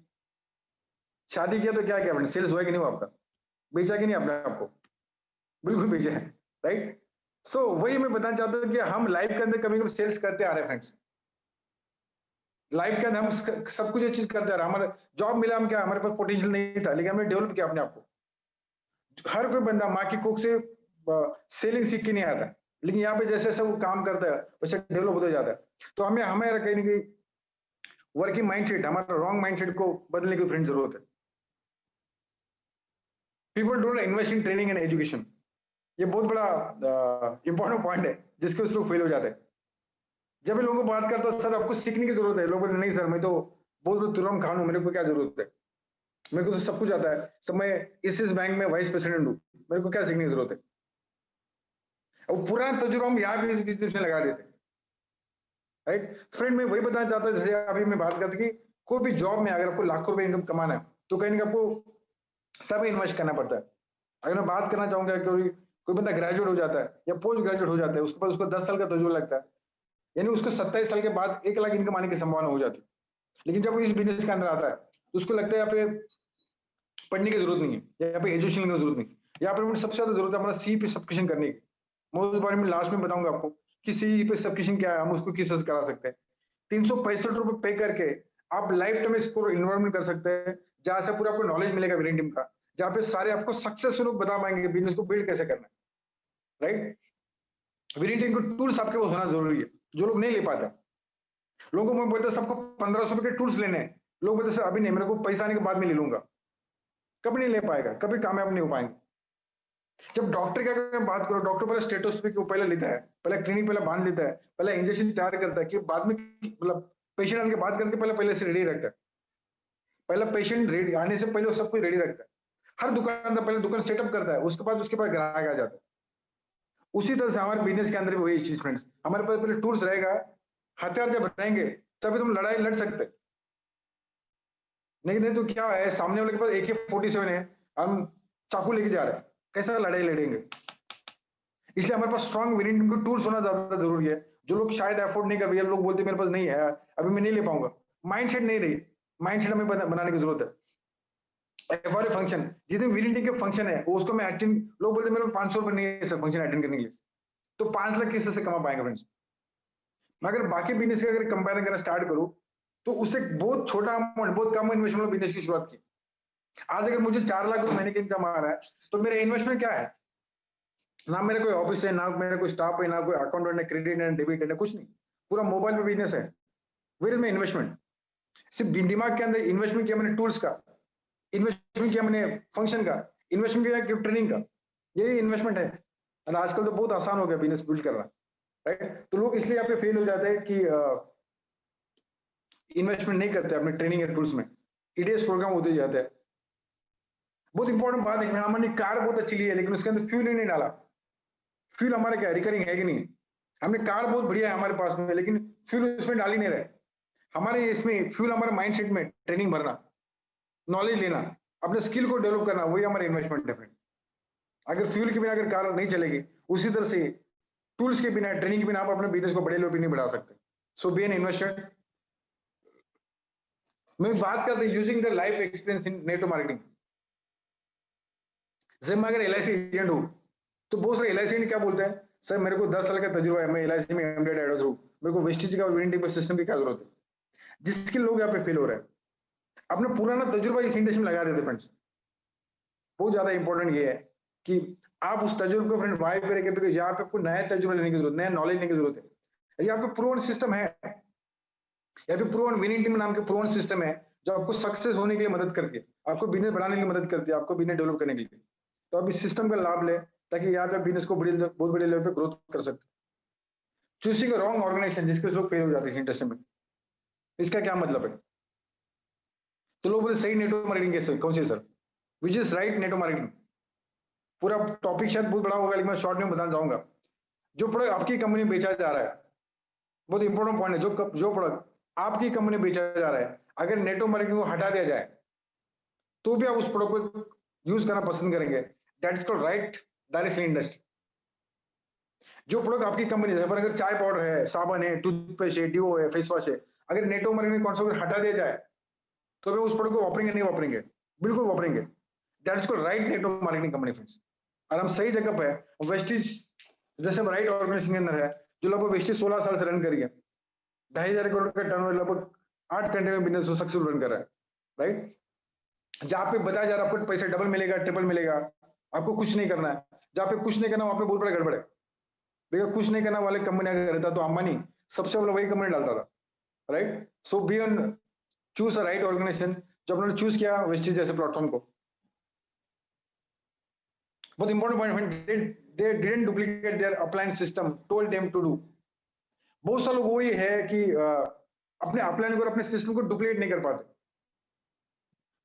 शादी किया तो क्या किया आपने, सेल्स हुआ कि नहीं हुआ आपका, बेचा कि नहीं आपने आपको, बिल्कुल बेचा है, राइट। सो वही मैं बताना चाहता हूँ कि हम लाइफ के अंदर कभी कभी सेल्स करते आ रहे हैं फ्रेंड्स, लाइफ के अंदर हम सब कुछ ये चीज करते आ रहे हैं। हमारा जॉब मिला, हम क्या हमारे पास पोटेंशियल नहीं था, लेकिन हमने डेवलप किया अपने आप को। हर कोई बंदा माँ की कोख से सेलिंग सीख के नहीं आता है, लेकिन यहाँ पे जैसे जैसे वो काम करता है वैसे डेवलप होता जाता है। तो हमें हमारा कहीं ना कहीं वर्किंग माइंडसेट, हमारा रॉन्ग माइंडसेट को बदलने की फ्रेंड जरूरत है। People don't invest in training and education, ये बहुत बड़ा इंपॉर्टेंट पॉइंट है जिसके उस लोग फेल हो जाते हैं। जब लोगों को बात करता हूँ सर आपको सीखने की जरूरत है, लोग बोलते नहीं सर मैं तो बहुत तुरंत खान हूं, मेरे को क्या जरूरत है, मेरे को तो सब कुछ आता है, सब मैं इस बैंक में वाइस प्रेसिडेंट हूँ, मेरे को क्या सीखने की जरूरत है। अब पुराना तजुर्बा हम यहाँ भी बिजनेस में लगा देते हैं, राइट। फ्रेंड मैं वही बताना चाहता हूँ, जैसे अभी मैं बात करता कि कोई भी जॉब में अगर आपको लाखों रुपए इनकम कमाना है तो कहीं ना कहीं आपको सब इन्वेस्ट करना पड़ता है। अगर मैं बात करना चाहूंगा कि कोई बंदा ग्रेजुएट हो जाता है या पोस्ट ग्रेजुएट हो जाता है, उसके बाद उसको 10 साल का तजुर्बा लगता है, यानी उसको 27 साल के बाद 1 लाख इनकम आने की संभावना हो जाती है। लेकिन जब वो इस बिजनेस के अंदर आता है तो उसको लगता है यहाँ पे पढ़ने की जरूरत नहीं है, यहाँ पे एजुकेशन की जरूरत नहीं, यहाँ पे सबसे ज्यादा जरूरत है हमारा सी पे सब्सक्रिप्शन करने की। मैं उस बारे में लास्ट में बताऊंगा आपको कि सी पे सब्सक्रिप्शन क्या है, हम उसको किस तरह से करा सकते हैं। 365 रुपए पे करके आप लाइफ टाइम इसको इन्वॉल्वमेंट कर सकते हैं, जहां से पूरा आपको नॉलेज मिलेगा विनिंग टीम का, जहाँ पे सारे आपको सक्सेसफुल लोग बता पाएंगे बिजनेस को बिल्ड कैसे करना है, राइट। विनिंग टीम को टूल्स आपके पास होना जरूरी है, जो लोग नहीं ले पाते। लोगों को मैं बोलता सबको 1500 रुपए के टूल्स लेने हैं, लोग बोलते सर अभी नहीं, मेरे को पैसा आने के बाद में ले लूंगा, कभी नहीं ले पाएगा, कभी कामयाब नहीं हो पाएंगे। जब डॉक्टर की अगर मैं बात करूं, डॉक्टर पहले स्टेटोस्कोपी को पहले लेता है, पहले क्लिनिक पहले बांध लेता है, पहले इंजेक्शन तैयार करता है कि बाद में मतलब पेशेंट आने के बाद करके पहले से रेडी रखता है, पहले पेशेंट रेडी आने से पहले सब कुछ रेडी रखता है। हर दुकानदार पहले दुकान सेटअप करता है, उसके बाद उसके पास ग्राहक आ जाता है। उसी तरह से हमारे बिजनेस के अंदर भी वही चीज फ्रेंड्स, हमारे पास पहले टूल्स रहेगा, हथियार जब रहेंगे तभी तुम लड़ाई लड़ सकते, नहीं तो क्या है, सामने वाले के पास AK-47 है, हम चाकू लेके जा रहे हैं, कैसा लड़ाई लड़ेंगे। इसलिए हमारे पास स्ट्रॉन्ग विनिंग टूल्स होना ज्यादा जरूरी है, जो लोग शायद अफोर्ड नहीं कर रहे, लोग बोलते मेरे पास नहीं है अभी मैं नहीं ले पाऊंगा, माइंडसेट नहीं रही, माइंडसेट हमें बनाने की जरूरत है। FRA फंक्शन, जितने विनिंग के फंक्शन है उसको मैं अटेंड, लोग बोलते मेरे पास 500 रुपए नहीं है सर फंक्शन अटेंड करने के लिए, तो 5 लाख किस से कमा पाएंगे फ्रेंड्स। मैं अगर बाकी बिजनेस का अगर कंपेयर करना स्टार्ट करूं तो उससे बहुत छोटा अमाउंट, बहुत कम इन्वेस्टमेंट बिजनेस की शुरुआत की। आज अगर मुझे 4 लाख रुपए महीने की इनकम आ रहा है तो मेरा इन्वेस्टमेंट क्या है, ना मेरा कोई ऑफिस है, ना मेरा कोई स्टाफ है, ना कोई अकाउंट है, क्रेडिट है, डेबिट है, कुछ नहीं, पूरा मोबाइल पे बिजनेस है। वेयर इज माय इन्वेस्टमेंट, सिर्फ दिमाग के अंदर इन्वेस्टमेंट किया मैंने टूल्स का, इन्वेस्टमेंट किया मैंने फंक्शन का, इन्वेस्टमेंट किया ट्रेनिंग का, यही इन्वेस्टमेंट है। और आजकल तो बहुत आसान हो गया बिजनेस बिल्ड करना, राइट। तो लोग इसलिए यहाँ पे फेल हो जाते हैं कि इन्वेस्टमेंट नहीं करते अपने ट्रेनिंग या टूल्स में, EDS प्रोग्राम होते जाते हैं। बहुत इंपॉर्टेंट बात है, हमने कार बहुत अच्छी ली है लेकिन उसके अंदर फ्यूल ही नहीं डाला। फ्यूल हमारा क्या रिकरिंग है कि नहीं, हमने कार बहुत बढ़िया है हमारे पास में लेकिन फ्यूल उसमें डाल ही नहीं रहे। हमारे इसमें फ्यूल हमारे माइंडसेट में ट्रेनिंग भरना, नॉलेज लेना, अपने स्किल को डेवलप करना, वही हमारा इन्वेस्टमेंट है। अगर फ्यूल के बिना अगर कार नहीं चलेगी, उसी तरह से टूल्स के बिना, ट्रेनिंग के बिना आप अपने बिजनेस को बड़े लेवल पे नहीं बढ़ा सकते। सो बी एन इन्वेस्टर। मैं बात करते using the life experience in network marketing. जैसे मैं अगर एलआईसी एजेंट हूँ तो बहुत सारे एलआईसी एजेंट क्या बोलते हैं, सर मेरे को 10 साल का तजुर्बा है, मैं एलआईसी में एमडेड एडवाइजर हूँ, मेरे को वेस्टेज का और विनिंग टीम सिस्टम की क्या जरूरत है। जिसके लोग यहाँ पे फेल हो रहे हैं, अपना पुराना तजुर्बा इस इंडस्ट्री में लगा देते फ्रेंड्स। बहुत ज्यादा इंपॉर्टेंट ये है कि आप उस तजुर्बे को फ्रेंड वाइब करेंगे, बिकॉज यहाँ पे आपको नया तजुर्बा लेने की जरूरत, नया नॉलेज लेने की जरूरत है। यहाँ पे प्रूवन सिस्टम है, यहाँ पे प्रूवन विनिंग टीम नाम के प्रूवन सिस्टम है जो आपको सक्सेस होने के लिए मदद करती है, आपको बिजनेस बढ़ाने के लिए मदद करती है, आपको बिजनेस डेवलप करने के लिए। तो आप इस सिस्टम का लाभ लें ताकि यहाँ पे बिजनेस को बहुत बड़े लेवल पे ग्रोथ कर सकते। चूजिंग अ रॉन्ग ऑर्गेनाइजेशन, जिसके लोग फेल हो जाते हैं इस इंडस्ट्री में, इसका क्या मतलब है? तो लोग बोले सही नेटवर्क मार्केटिंग कैसे, कौन सी sir, which is right network marketing. पूरा टॉपिक शायद बहुत बड़ा होगा लेकिन मैं शॉर्ट में बताना चाहूंगा। जो प्रोडक्ट आपकी कंपनी में बेचा जा रहा है, बहुत इंपॉर्टेंट पॉइंट है, जो प्रोडक्ट आपकी कंपनी में बेचा जा रहा है, अगर नेटवर्क मार्केटिंग को हटा दिया जाए तो भी आप उस प्रोडक्ट को यूज करना पसंद करेंगे। That is called right directly industry. जो प्रोडक्ट आपकी कंपनी, अगर चाय पाउडर है, साबुन है, टूथपेस्ट है, डिओ है, फेस वॉश है, अगर नेटवर्क मार्केटिंग कॉन्सेप्ट हटा दिया जाए तो वे उस प्रोडक्ट को वापरेंगे नहीं वापरेंगे, बिल्कुल वापरेंगे। That is called right network marketing company friends. और हम सही जगह पे वेस्टिज जैसे राइट ऑर्गेनाइजेशन के अंदर है, जो लगभग वेस्टिज 16 साल से रन करी है, 2,500 करोड़ का टर्नओवर लगभग 8 घंटे में बिजनेस को सक्सेसफुल रन कर रहा है, राइट। जहां पे बताया जा रहा है आपको पैसा डबल मिलेगा, ट्रिपल मिलेगा, आपको कुछ नहीं करना है। जहां पे कुछ नहीं करना वहां पे बहुत बड़ा गड़बड़ है। भैया कुछ नहीं करना वाले कंपनी अगर रहता तो अंबानी सबसे पहले वही कंपनी डालता था, right. So be on choose a right organisation. जब उन्होंने चूज किया वेस्टिज जैसे प्लेटफॉर्म को, बहुत important point, they didn't duplicate their upline system, told them to do। बहुत सारे लोग वही है कि अपने अपलाइन को, अपने सिस्टम को डुप्लीकेट नहीं कर पाते।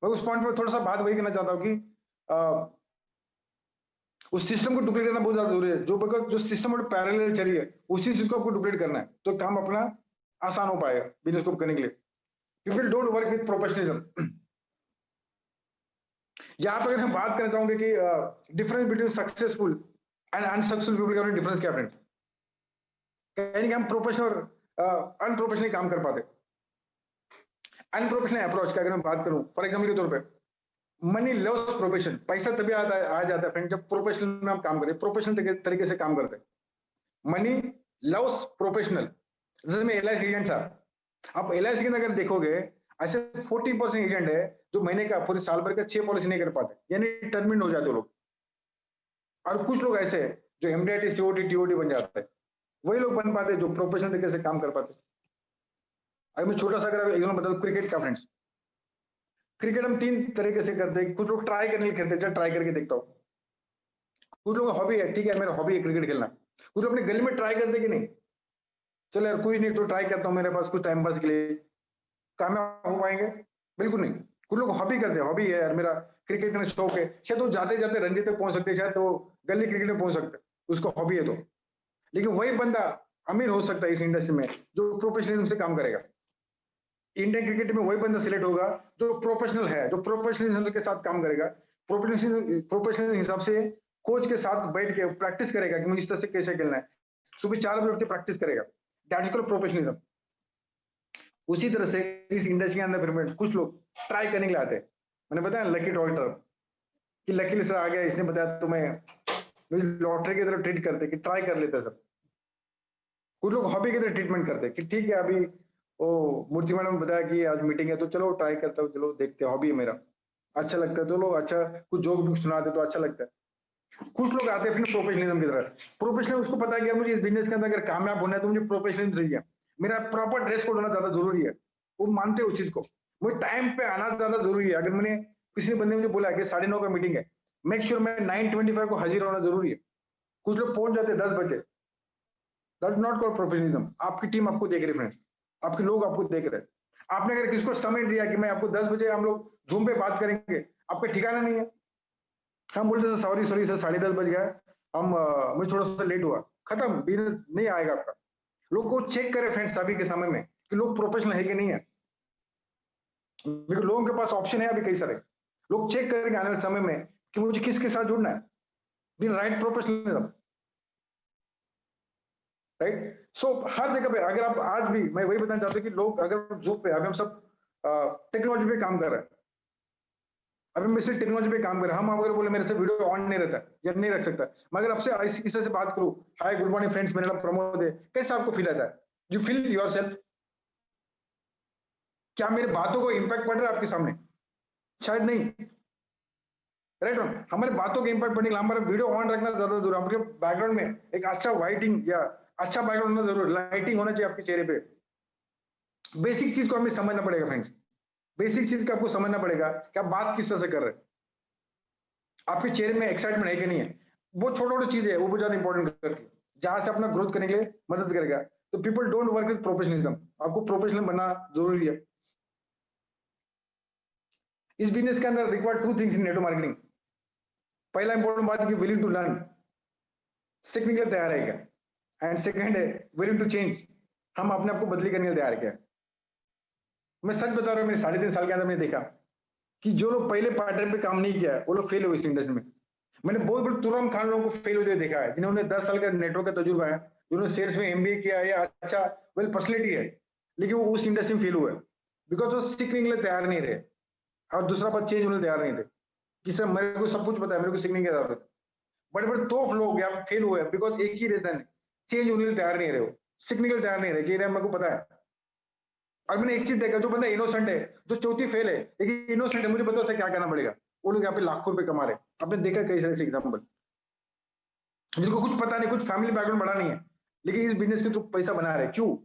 मैं उस पॉइंट पे थोड़ा सा बात वही करना चाहता हूँ कि उस सिस्टम को डुप्लीकेट करना बहुत ज्यादा जरूरी है। जो सिस्टम और पैरेलल चल रही है उसी चीज को आपको डुप्लीकेट करना है तो काम अपना आसान हो पाएगा बिजनेस को करने के लिए। People don't work with professionalism. यहाँ पर अगर हम बात करना चाहूंगे कि difference between successful and unsuccessful people का डिफरेंस क्या फ्रेंड, कहीं कि हम प्रोफेशनल और अनप्रोफेशनली काम कर पाते। अनप्रोफेशनल अप्रोच का अगर मैं बात करूं, फॉर एग्जांपल के तौर पे, मनी लव्स प्रोफेशन, पैसा तभी आ जाता है फ्रेंड जब प्रोफेशनल में हम काम करें, प्रोफेशनल तरीके से काम करते हैं। Money loves professional. जैसे मैं एलआईसी एजेंट था, आप एलआईसी के अंदर अगर देखोगे ऐसे 40% एजेंट है जो महीने का पूरे साल भर का 6 पॉलिसी नहीं कर पाते, यानी टर्मिनेट हो जाते लोग। और कुछ लोग ऐसे जो एमडीआईटी, सीओटी, टीओटी बन जाते हैं, वही लोग बन पाते जो प्रोफेशनल तरीके से काम कर पाते। अगर मैं छोटा सा अगर एग्जांपल बता दूं क्रिकेट का फ्रेंड्स, क्रिकेट हम 3 तरीके से करते हैं। कुछ लोग ट्राई करने के लिए खेलते हैं, चल ट्राई करके देखता हूँ। कुछ लोगों का हॉबी है, ठीक है मेरा हॉबी है क्रिकेट खेलना। कुछ लोग अपने गली में ट्राई करते कि नहीं, चलो यार कोई नहीं तो ट्राई करता हूँ मेरे पास कुछ टाइम पास के लिए। कामयाब हो पाएंगे? बिल्कुल नहीं। कुछ लोग हॉबी करते हैं, हॉबी है यार मेरा क्रिकेट में शौक है, शायद वो जाते जाते रणजी तक पहुंच सकते हैं, शायद तो गली क्रिकेट में पहुंच सकते हैं, उसको हॉबी है तो। लेकिन वही बंदा अमीर हो सकता है इस इंडस्ट्री में जो प्रोफेशनलिज्म से काम करेगा। इंडियन क्रिकेट में वही बंदा सिलेक्ट होगा जो प्रोफेशनल है, जो प्रोफेशनलिज्म के साथ काम करेगा, प्रोफेशनल हिसाब से कोच के साथ बैठ के प्रैक्टिस करेगा कि मुझे इस तरह से कैसे खेलना है, सुबह 4 बजे उठ के प्रैक्टिस करेगा। That is called professionalism. उसी तरह से इस इंडस्ट्री के अंदर फिर कुछ लोग ट्राई करने के लिए आते हैं। मैंने बताया लकी डॉक्टर कि लकीली सर आ गया, इसने बताया तो मैं लॉटरी की तरह ट्रीट करते कि ट्राई कर लेते सर। कुछ लोग हॉबी की तरह ट्रीटमेंट करते कि ठीक है अभी ओ मूर्ति मैडम ने बताया कि आज मीटिंग है तो चलो ट्राई करता हूँ, चलो देखते हैं, हॉबी है मेरा, अच्छा लगता है तो लोग अच्छा कुछ जोक भी सुनाते तो अच्छा लगता है। कुछ लोग आते हैं फिर प्रोफेशनलिज्म की तरह। प्रोफेशनल उसको पता है कि मुझे इस बिजनेस के अंदर अगर कामयाब होना है तो मुझे प्रोफेशनलिज्म चाहिए, मेरा प्रॉपर ड्रेस कोड होना ज्यादा जरूरी है। वो मानते हैं उस चीज को, मुझे टाइम पे आना ज्यादा जरूरी है। अगर मैंने किसी बंदे मुझे बोला कि 9:30 का मीटिंग है, मेक श्योर मैं 9:25 को हाजिर होना जरूरी है। कुछ लोग पहुंच जाते 10 बजे, दैट नॉट कॉल्ड प्रोफेशनलिज्म। आपकी टीम आपको देख रही फ्रेंड्स, आपके लोग आपको देख रहे हैं। आपने अगर किसको समय दिया कि मैं आपको 10 बजे हम लोग जूम पे बात करेंगे, आपका ठिकाना नहीं है। हम बोलते थे सॉरी सर 10:30 बज गया, हम मुझे थोड़ा सा लेट हुआ, खत्म, बिजनेस नहीं आएगा आपका। लोग को चेक करें फ्रेंड्स अभी के समय में कि लोग प्रोफेशनल है कि नहीं है, क्योंकि लोगों के पास ऑप्शन है अभी कई सारे। लोग चेक करेंगे आने वाले समय में कि मुझे किसके साथ जुड़ना है, बी राइट प्रोफेशनलिज्म। राइट? सो हर जगह पे अगर आप आज भी, मैं वही बताना चाहता हूँ कि लोग अगर जो पे अभी हम सब टेक्नोलॉजी पे काम कर रहे हैं, अभी मैं सिर्फ टेक्नोलॉजी पे काम कर रहा हूँ, हम अगर बोले मेरे से वीडियो ऑन नहीं रहता या नहीं रख सकता, मगर आपसे इस तरह से बात करूँ, हाय गुड मॉर्निंग फ्रेंड्स, मेरा नाम प्रमोद है, कैसा आपको फील आता है? You feel yourself? क्या मेरी बातों को इम्पैक्ट पड़ रहा है आपके सामने? शायद नहीं, राइट? हमारे बातों के इम्पैक्ट पड़ने के लिए हमारा वीडियो ऑन रखना ज्यादा जरूरी है। आपके बैकग्राउंड में एक अच्छा वाइटिंग या अच्छा बैकग्राउंड होना जरूरी, लाइटिंग होना चाहिए आपके चेहरे पे। बेसिक चीज को हमें समझना पड़ेगा फ्रेंड्स, बेसिक चीज को आपको समझना पड़ेगा कि आप बात किस तरह से कर रहे हैं, आपके चेहरे में एक्साइटमेंट है कि नहीं है। वो छोटी छोटी चीज है, वो बहुत ज्यादा इंपॉर्टेंट करती है, जहां से अपना ग्रोथ करने के लिए मदद करेगा। तो people don't work with professionalism, आपको प्रोफेशनल बनना जरूरी है। इस बिजनेस के अंदर required two things in network marketing. पहला इंपॉर्टेंट बात है कि विलिंग टू लर्न, सीखने के लिए तैयार है क्या। एंड सेकंड है विलिंग टू चेंज, हम अपने आप को बदली करने के लिए तैयार क्या। मैं सच बता रहा हूँ, मेरे 3.5 साल के अंदर मैंने देखा कि जो लोग पहले पार्ट टाइम पे काम नहीं किया वो लोग फेल हुए इस इंडस्ट्री में। मैंने बहुत बड़े तुरम खान लोगों को फेल होते देखा है, जिन्होंने 10 साल का नेटवर्क का तजुर्बा है, जिन्होंने सेल्स में एमबीए किया है या अच्छा वेल पर्सनैलिटी है, लेकिन वो उस इंडस्ट्री में फेल हुए बिकॉज वो सीखने के लिए तैयार नहीं रहे। और दूसरा बात, चेंज होने तैयार नहीं थे कि सर मेरे को सब कुछ पता है, मेरे को सीखने की जरूरत है। बड़े बड़े तोप लोग यहाँ फेल हुए बिकॉज एक ही रीजन है, चेंज होने के लिए तैयार नहीं रहे, वो सीखने के लिए तैयार नहीं रहे कि मेरे को पता है। और मैंने एक चीज देखा, जो बंदा इनोसेंट है, जो चौथी फेल है लेकिन इनोसेंट है, मुझे पता है क्या करना पड़ेगा, वो लोग यहाँ पे लाखों रुपए कमा रहे हैं। आपने देखा कई सारे एग्जाम्पल, जिनको कुछ पता नहीं, कुछ फैमिली बैकग्राउंड बड़ा नहीं है, लेकिन इस बिजनेस के थ्रू पैसा बना रहे हैं। क्यों?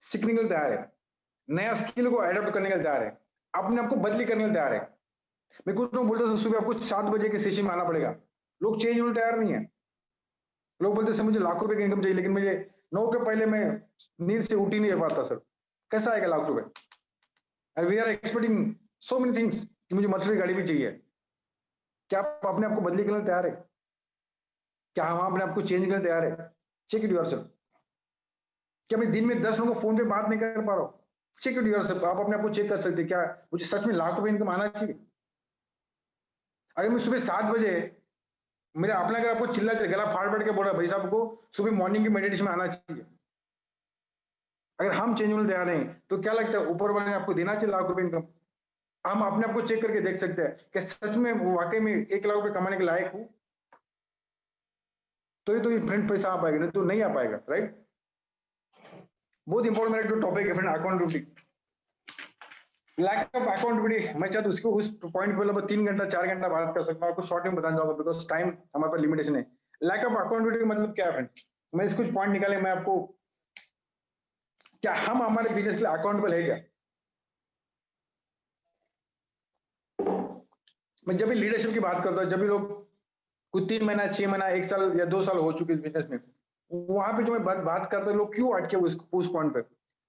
सीखने के लिए तैयार है, नया स्किल को एडॉप्ट करने के लिए तैयार है, अपने आप को बदली करने के लिए तैयार है। मैं कुछ लोग बोलता था सुबह आपको 7 बजे के सेशन में आना पड़ेगा, लोग चेंज होने तैयार नहीं है। लोग बोलते सर मुझे लाखों रुपए की इनकम चाहिए, लेकिन मुझे 9 के पहले मैं नींद से उठ ही नहीं पाता सर, कैसा आएगा लाख रुपए? And we are expecting so many things कि मुझे मर्सिडीज गाड़ी भी चाहिए। क्या आप अपने आप को बदली करने तैयार है? क्या हम अपने आप को चेंज करने तैयार है? Check it yourself. क्या मैं दिन में 10 लोगों को फोन पे बात नहीं कर पा रहा हूँ? Check it yourself. आप अपने आप को चेक कर सकते हैं, क्या मुझे सच में लाख रुपए इनकम आना चाहिए? अगर मैं सुबह 7 बजे, मेरे अपना अगर आपको चिल्ला गला फाड़ फाड़ के बोला भाई साहब को सुबह मॉर्निंग की मेडिटेशन में आना चाहिए, अगर हम चेंज होने तैयार नहीं, तो क्या लगता है ऊपर वाले ने आपको देना चाहिए लाख रुपए इनकम? हम अपने आप को चेक करके देख सकते हैं कि सच में वाकई में 1 लाख रुपए कमाने के लायक हूं, तो ये फ्रेंड पैसा आ पाएगा, नहीं तो नहीं आ पाएगा, राइट? बहुत इंपॉर्टेंट मेरा जो टॉपिक है friend, accountability, lack of accountability. मैं चाहता हूँ उसको उस पॉइंट पे लगभग 3 घंटा 4 घंटा बात कर सकता हूँ, आपको शॉर्ट में बताना चाहूंगा बिकॉज टाइम हमारे पास लिमिटेशन है। लैक ऑफ अकाउंटेबिलिटी मतलब क्या है फ्रेंड? मैं इसके कुछ पॉइंट निकाले, मैं आपको, क्या हम हमारे बिजनेस के लिए अकाउंटेबल है क्या? मैं जब भी लीडरशिप की बात करता हूँ, जब भी लोग कुछ 3 महीना 6 महीना 1 साल या 2 साल हो चुके इस बिजनेस में, वहां पे जो मैं बात करता हूँ, लोग क्यों अटके उस पॉइंट पे?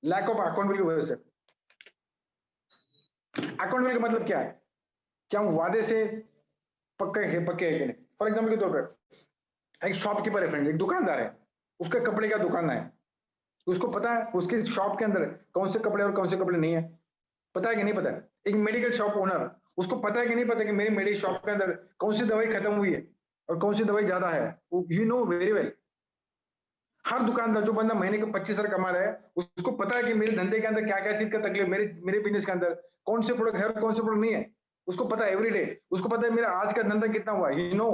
लैक ऑफ अकाउंटेबिलिटी की वजह से। अकाउंटेबिलिटी का मतलब क्या है? क्या हम वादे से पक्के है कि नहीं? फॉर एग्जाम्पल के तौर पर एक शॉपकीपर है फ्रेंड, एक दुकानदार है, उसका कपड़े का दुकान है, उसको पता है उसके शॉप के अंदर कौन से कपड़े और कौन से कपड़े नहीं है, पता है कि नहीं पता है? एक मेडिकल शॉप ओनर, उसको पता है कि नहीं पता कि मेरी मेडिकल शॉप के अंदर कौन सी दवाई खत्म हुई है और कौन सी दवाई ज्यादा है? You know very well. हर दुकानदार, जो बंदा महीने के 25,000 कमा रहा है, उसको पता है कि मेरे धंधे के अंदर क्या क्या चीज का तकलीफ, मेरे बिजनेस के अंदर कौन से प्रोडक्ट है और कौन से प्रोडक्ट नहीं है, उसको पता है एवरीडे। उसको पता है मेरा आज का धंधा कितना हुआ, यू नो।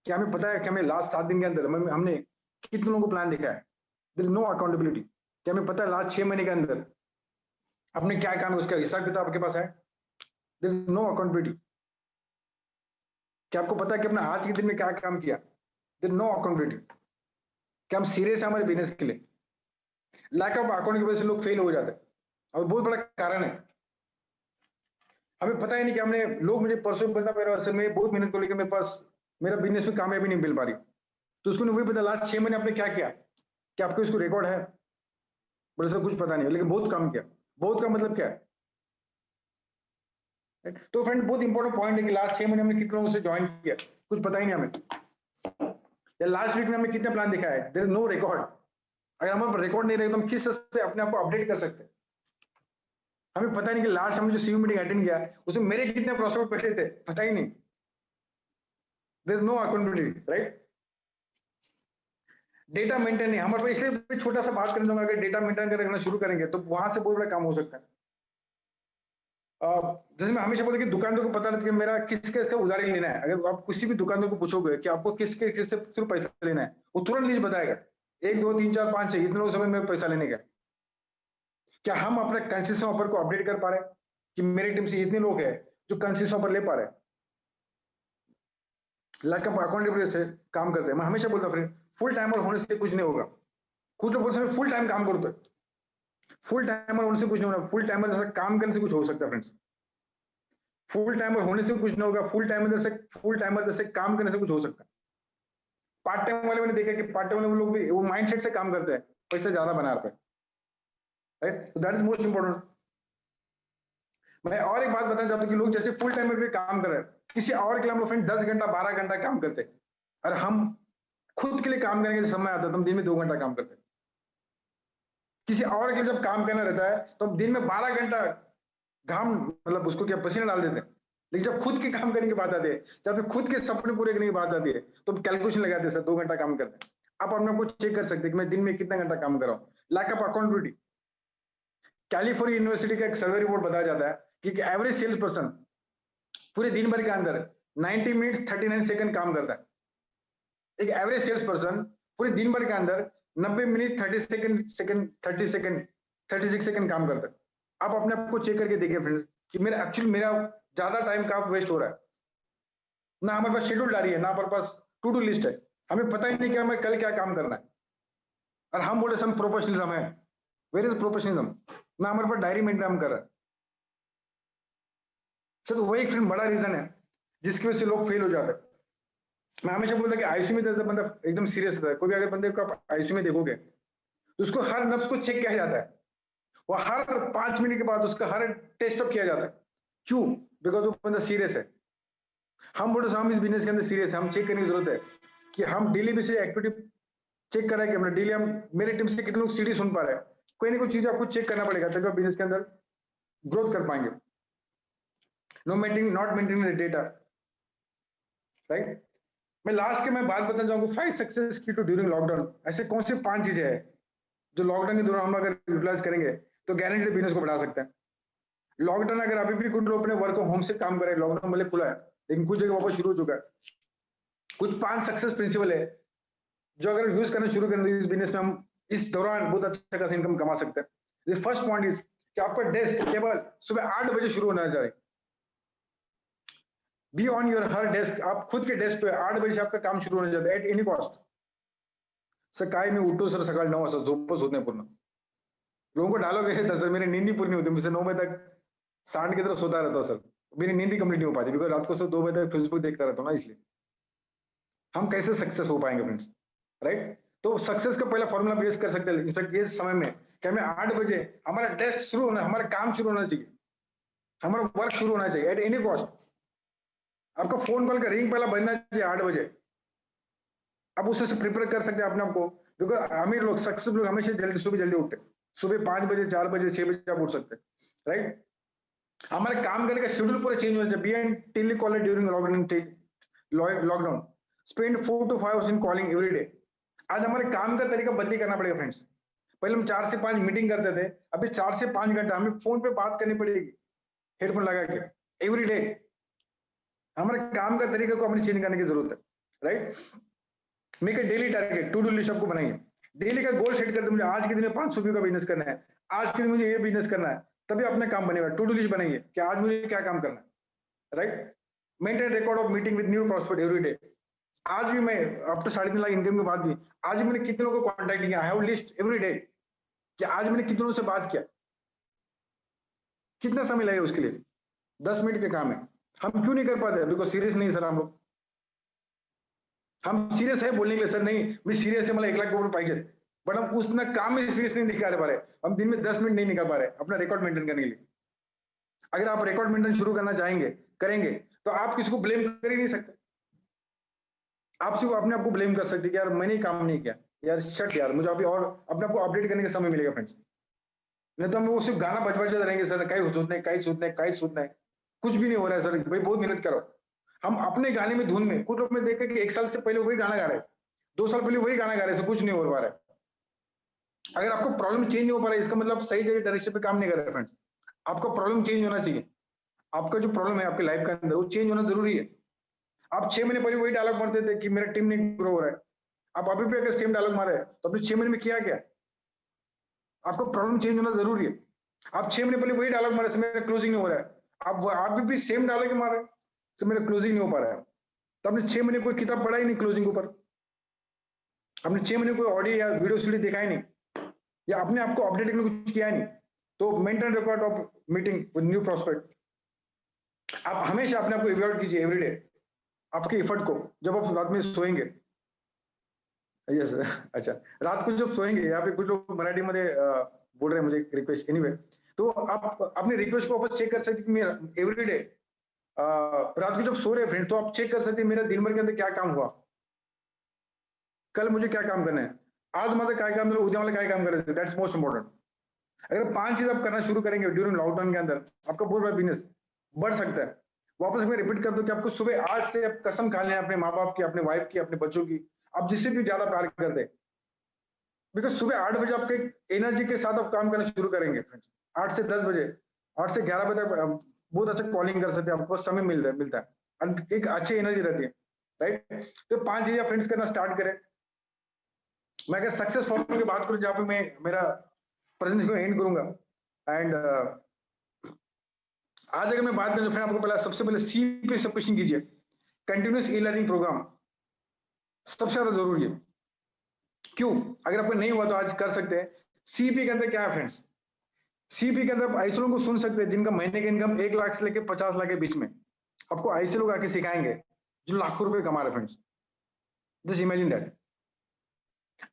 क्या हमें पता है कि हमें लास्ट 7 दिन के अंदर हमने कितने लोगों को प्लान दिखाया है? There is no accountability. क्या हमें पता है लास्ट 6 महीने के अंदर अपने क्या काम है, उसका हिसाब किताब आपके पास है? There is no accountability. क्या आपको पता है कि अपना आज के दिन में क्या काम किया? There is no accountability. क्या हम सीरियस है हमारे बिजनेस के लिए? लैक ऑफ अकाउंट की वजह से लोग फेल हो जाते हैं, और बहुत बड़ा कारण है हमें पता ही नहीं कि हमने, लोग मुझे परसों बता मेरा सर मैं बहुत मेहनत कर, लेकिन मेरे पास मेरा बिजनेस में कामयाबी नहीं मिल पा रही। तो उसको वही पता लास्ट 6 महीने आपने क्या किया, क्या आपको इसको रिकॉर्ड है? बोले सर कुछ पता नहीं, लेकिन बहुत काम किया। बहुत का मतलब क्या है? तो फ्रेंड बहुत इंपॉर्टेंट पॉइंट है कि लास्ट 6 महीने हमने कितने लोगों से ज्वाइन किया, कुछ पता ही नहीं हमें। या लास्ट वीक में हमने कितने प्लान दिखाया है, देयर इज नो रिकॉर्ड। अगर हमारे पास रिकॉर्ड नहीं रहेगा तो हम किस तरह से अपने आप को अपडेट कर सकते हैं? हमें पता नहीं कि लास्ट हमने जो सीयू मीटिंग अटेंड किया उसमें मेरे कितने प्रोस्पेक्ट बैठे थे, पता ही नहीं। There is no accountability, right? Data maintain नहीं हमारे पास, इसलिए मैं छोटा सा बात करना चाहूंगा, अगर डेटा मेंटेन कर रखना शुरू करेंगे तो वहां से बहुत बड़ा काम हो सकता है। जैसे मैं हमेशा बोलता कि दुकानदार को पता रहता है कि मेरा किसके उधारी लेना है। अगर आप किसी भी दुकानदार को पूछोगे कि आपको किसके से सिर्फ पैसा लेना है, वो तुरंत लिस्ट बताएगा, 1 2 3 4 5 6 इतने लोग समय में पैसा लेने का। क्या हम अपने कंसिस्टेंट ऑफर को अपडेट कर पा रहे हैं कि मेरी टीम से इतने लोग हैं जो कंसिस्टेंट ऑफर ले पा रहे हैं, लाइक आप अकाउंटेबिलिटी से काम करते हैं। मैं हमेशा बोलता फ्रेंड, फुल टाइमर होने से कुछ नहीं होगा। कुछ लोग बोलते हैं फुल टाइम काम करो, तो फुल टाइमर होने से कुछ नहीं होगा। फुल टाइमर जैसा काम करने से कुछ हो सकता है फ्रेंड्स। फुल टाइमर होने से कुछ नहीं होगा, फुल टाइमर जैसे काम करने से कुछ हो सकता है। पार्ट टाइम वाले मैंने देखा कि पार्ट टाइम वाले लोग भी वो माइंडसेट से काम करते हैं, पैसे ज्यादा बना रहे हैं, right? That is most important. मैं और एक बात बताना चाहता हूँ कि लोग जैसे फुल टाइम में काम कर रहे हैं, किसी और के लिए हम लोग फ्रेंड 10 घंटा 12 घंटा काम करते हैं, और हम खुद के लिए काम करने का समय आता है तो हम दिन में 2 घंटा काम करते हैं। किसी और के लिए जब काम करना रहता है तो हम दिन में 12 घंटा घाम मतलब उसको क्या पसीना डाल देते हैं। लेकिन जब खुद के काम करने की बात आती है, जब खुद के सपने पूरे करने की बात आती है, तो कैलकुलेशन लगाते हैं, सर 2 घंटा काम करते हैं। आप अपने को चेक कर सकते हैं कि मैं दिन में कितना घंटा काम कर रहा हूँ। Lack of accountability. California university का एक सर्वे रिपोर्ट बताया जाता है कि एवरेज सेल्स पर्सन पूरे दिन भर के अंदर 90 मिनट 39 सेकंड काम करता है। एक एवरेज सेल्स पर्सन पूरे दिन भर के अंदर 90 मिनट 30 सेकंड 36 सेकंड काम करता है। आप अपने आप को चेक करके देखिए फ्रेंड्स कि मेरा ज्यादा टाइम कहाँ वेस्ट हो रहा है। ना हमारे पास शेड्यूल डायरी है, ना हमारे पास टू डू लिस्ट है, हमें पता ही नहीं कि हमें कल क्या काम करना है, और हम बोले हम प्रोफेशनलिज्म है। Where is professionalism? ना हमारे पास डायरी मेंटेन हम कर रहे हैं। तो वही एक बड़ा रीजन है जिसकी वजह से लोग फेल हो जाते हैं। मैं हमेशा बोलता कि आईसीयू में जैसे बंदा एकदम सीरियस होता है, कोई भी अगर बंदे को आप आईसीयू में देखोगे तो उसको हर नफ्स को चेक किया जाता है, वो हर 5 मिनट के बाद उसका हर टेस्ट अप किया जाता है। क्यों? बिकॉज वो बंदा सीरियस है। हम बोलते हम इस बिजनेस के अंदर सीरियस है, हम चेक करने की जरूरत है कि हम डेली बेसिस एक्टिविटी चेक कर रहे हैं कि हम डेली हम मेरी टीम से कितने लोग सीडी सुन पा रहे हैं। कोई ना कोई चीज आपको चेक करना पड़ेगा तभी आप बिजनेस के अंदर ग्रोथ कर पाएंगे। Not maintaining the data, right? मैं लास्ट के मैं बात बताना चाहूंगा 5 सक्सेस की टू ड्यूरिंग लॉकडाउन। ऐसे कौन सी 5 चीजें हैं जो लॉकडाउन के दौरान हम अगर यूटिलाइज करेंगे तो गारंटी बिजनेस को बढ़ा सकते हैं। लॉकडाउन अगर अभी भी कुछ लोग अपने वर्क होम से काम कर रहे हैं, लॉकडाउन भले खुला है लेकिन कुछ जगह वापस शुरू हो चुका है। कुछ 5 सक्सेस प्रिंसिपल है जो अगर यूज करना शुरू करें इस बिजनेस में हम इस दौरान बहुत अच्छा खासा इनकम कमा सकते हैं। फर्स्ट पॉइंट इज कि आपका डेस्क टेबल सुबह 8 बजे शुरू होना चाहिए। Be on your her desk, आप खुद के डेस्क पे 8 बजे से आपका काम शुरू होना चाहिए एट एनी कॉस्ट। सकाळी मी उठतो सर, सकाळी 9 वाजता झोपच होत नाही पूर्ण। लोगों को डायलॉग ऐसे था सर, मेरी नींद ही पूरी नहीं होती, मुझसे 9 बजे तक सांड की तरह सोता रहता हूं सर, मेरी नींद ही कंप्लीट नहीं हो पाती बिकॉज रात को सर 2 बजे तक फेसबुक देखता रहता हूं ना। इसलिए हम कैसे सक्सेस हो पाएंगे फ्रेंड्स, राइट? तो सक्सेस का पहला फॉर्मूला बेस कर सकते हैं इनफैक्ट ये समय में कि हमें 8 बजे हमारा डेस्क शुरू होना, हमारा काम शुरू होना चाहिए, हमारा वर्क शुरू होना चाहिए एट एनी कॉस्ट। आपका फोन कॉल का रिंग पहला बनना चाहिए 8 बजे। आप उससे प्रिपेयर कर सकते हैं अपने आप को, बिकॉज अमीर लोग सक्सेसफुल लोग हमेशा सुबह जल्दी उठते, सुबह 5 बजे 4 बजे 6 बजे आप उठ सकते हैं, राइट? हमारे काम करने का शेड्यूल पूरा चेंज होना चाहिए। Be and telecaller during lockdown, spend 4 to 5 hours in calling every day. आज हमारे काम का तरीका बदली करना पड़ेगा फ्रेंड्स। पहले हम 4 से 5 मीटिंग करते थे, अभी 4 से 5 घंटा हमें फोन पे बात करनी पड़ेगी हेडफोन लगा के एवरी डे। हमारे काम का तरीका को अपनी चेंज करने की जरूरत है, right? Make a daily target, to do list आपको बनाइए। डेली का गोल सेट करते मुझे आज के दिन में 500 रुपये का बिजनेस करना है, आज के दिन मुझे ये बिजनेस करना है, तभी अपने काम बनेगा। टू डू लिस्ट बनाइए कि आज मुझे क्या काम करना है, right? Maintain record of meeting with new prospect every day. आज भी मैं अब तो 3.5 लाख इनकम के बाद भी आज भी मैंने कितने लोगों को कॉन्टैक्ट किया, I have list every day कि आज मैंने कितने लोगों से बात किया, कितना समय लगेगा उसके लिए, 10 मिनट के काम है। हम क्यों नहीं कर पाते? बिकॉज सीरियस नहीं सर हम लोग। हम सीरियस है बोलने के लिए सर नहीं मैं सीरियस है, मला 1 लाख रुपये पाहिजे, बट हम उसमें काम में सीरियस नहीं दिखा पा रहे। हम दिन में 10 मिनट नहीं निकाल पा रहे अपना रिकॉर्ड मेंटेन करने के लिए। अगर आप रिकॉर्ड मेंटेन शुरू करना चाहेंगे करेंगे तो आप किसी को ब्लेम कर ही नहीं सकते। आप सिर्फ अपने आप को ब्लेम कर सकते कि यार मैंने काम नहीं किया, यार शट यार मुझे अभी और अपने आप को अपडेट करने का समय मिलेगा फ्रेंड्स। नहीं तो हम वो सिर्फ गाना बजते रहेंगे सर, कहीं सुनना है, कुछ भी नहीं हो रहा है सर, भाई बहुत मेहनत करो। हम अपने गाने में धुन में कुछ लोग में देखे कि 1 साल से पहले वही गाना गा रहे हैं, 2 साल पहले वही गाना गा रहे थे, कुछ नहीं हो पा रहा है। अगर आपको प्रॉब्लम चेंज नहीं हो पा रहा है, इसका मतलब सही जगह डायरेक्शन पे काम नहीं कर रहे फ्रेंड्स। आपका प्रॉब्लम चेंज होना चाहिए। आपका जो प्रॉब्लम है आपकी लाइफ के अंदर, वो चेंज होना जरूरी है। आप 6 महीने पहले वही डायलॉग मारते थे कि मेरा टीम नहीं ग्रो हो रहा है। आप अभी भी अगर सेम डायलॉग मारे तो आपने 6 महीने में किया क्या? आपको प्रॉब्लम चेंज होना जरूरी है। आप 6 महीने पहले वही डायलॉग मारे, मेरा क्लोजिंग नहीं हो रहा है। आप भी सेम डायलॉग मार रहे हैं, मेरा क्लोजिंग नहीं हो पा रहा है। तो आपने 6 महीने कोई किताब पढ़ा ही नहीं क्लोजिंग के ऊपर। आपने 6 महीने कोई ऑडियो या वीडियो सीडी देखा ही नहीं, या अपने आपको अपडेट करने कुछ किया ही नहीं। तो maintain record of meeting with new prospect. आप हमेशा अपने आप को इवैल्यूएट कीजिए एवरीडे, आपके एफर्ट को। जब आप रात में सोएंगे, यस अच्छा, रात को जब सोएंगे, यहाँ पे कुछ लोग मराठी में बोल रहे हैं मुझे रिक्वेस्ट, एनीवे, तो आप अपने रिक्वेस्ट को वापस चेक कर सकते हैं। मेरा एवरीडे रात को जब सो रहे फ्रेंड, तो आप चेक कर सकते हैं मेरा दिन भर के अंदर क्या काम हुआ, कल मुझे क्या काम करना है, आज माझं काय काम झालं, उद्या मला काय काम करायचं, दैट्स मोस्ट इंपॉर्टेंट। अगर 5 चीज आप करना शुरू करेंगे ड्यूरिंग लॉकडाउन के अंदर, आपका बहुत बड़ा बिजनेस बढ़ सकता है। वापस मैं रिपीट कर दूं कि आपको सुबह आज से आप कसम खा लें अपने माँ बाप की, अपने वाइफ की, अपने बच्चों की, आप जिससे भी ज्यादा प्यार करते हैं, बिकॉज सुबह 8 बजे आपके एनर्जी के साथ आप काम करना शुरू करेंगे फ्रेंड्स। 8 से 10 बजे, 8 से 11 बजे तक बहुत अच्छा कॉलिंग कर सकते हैं, आपको समय मिलता है और एक अच्छी एनर्जी रहती है, राइट। तो 5 चीजें फ्रेंड्स करना स्टार्ट करें। मैं अगर सक्सेस फॉर्मूले की बात करूं, जहां पे मैं मेरा प्रेजेंटेशन को एंड करूंगा, एंड आज अगर मैं बात करूं फ्रेंड, आपको पहला सबसे पहले सी पे सब क्वेश्चन कीजिए। कंटिन्यूस ई लर्निंग प्रोग्राम सबसे ज्यादा जरूरी है। क्यों? अगर आपको नहीं हुआ तो आज कर सकते हैं। सीपी के अंदर क्या है फ्रेंड्स, सीपी के अंदर ऐसे लोगों को सुन सकते हैं जिनका महीने का इनकम 1 लाख से लेकर 50 लाख के बीच में। आपको ऐसे लोग आके सिखाएंगे जो लाखों रुपए कमा रहे फ्रेंड्स। Just imagine that.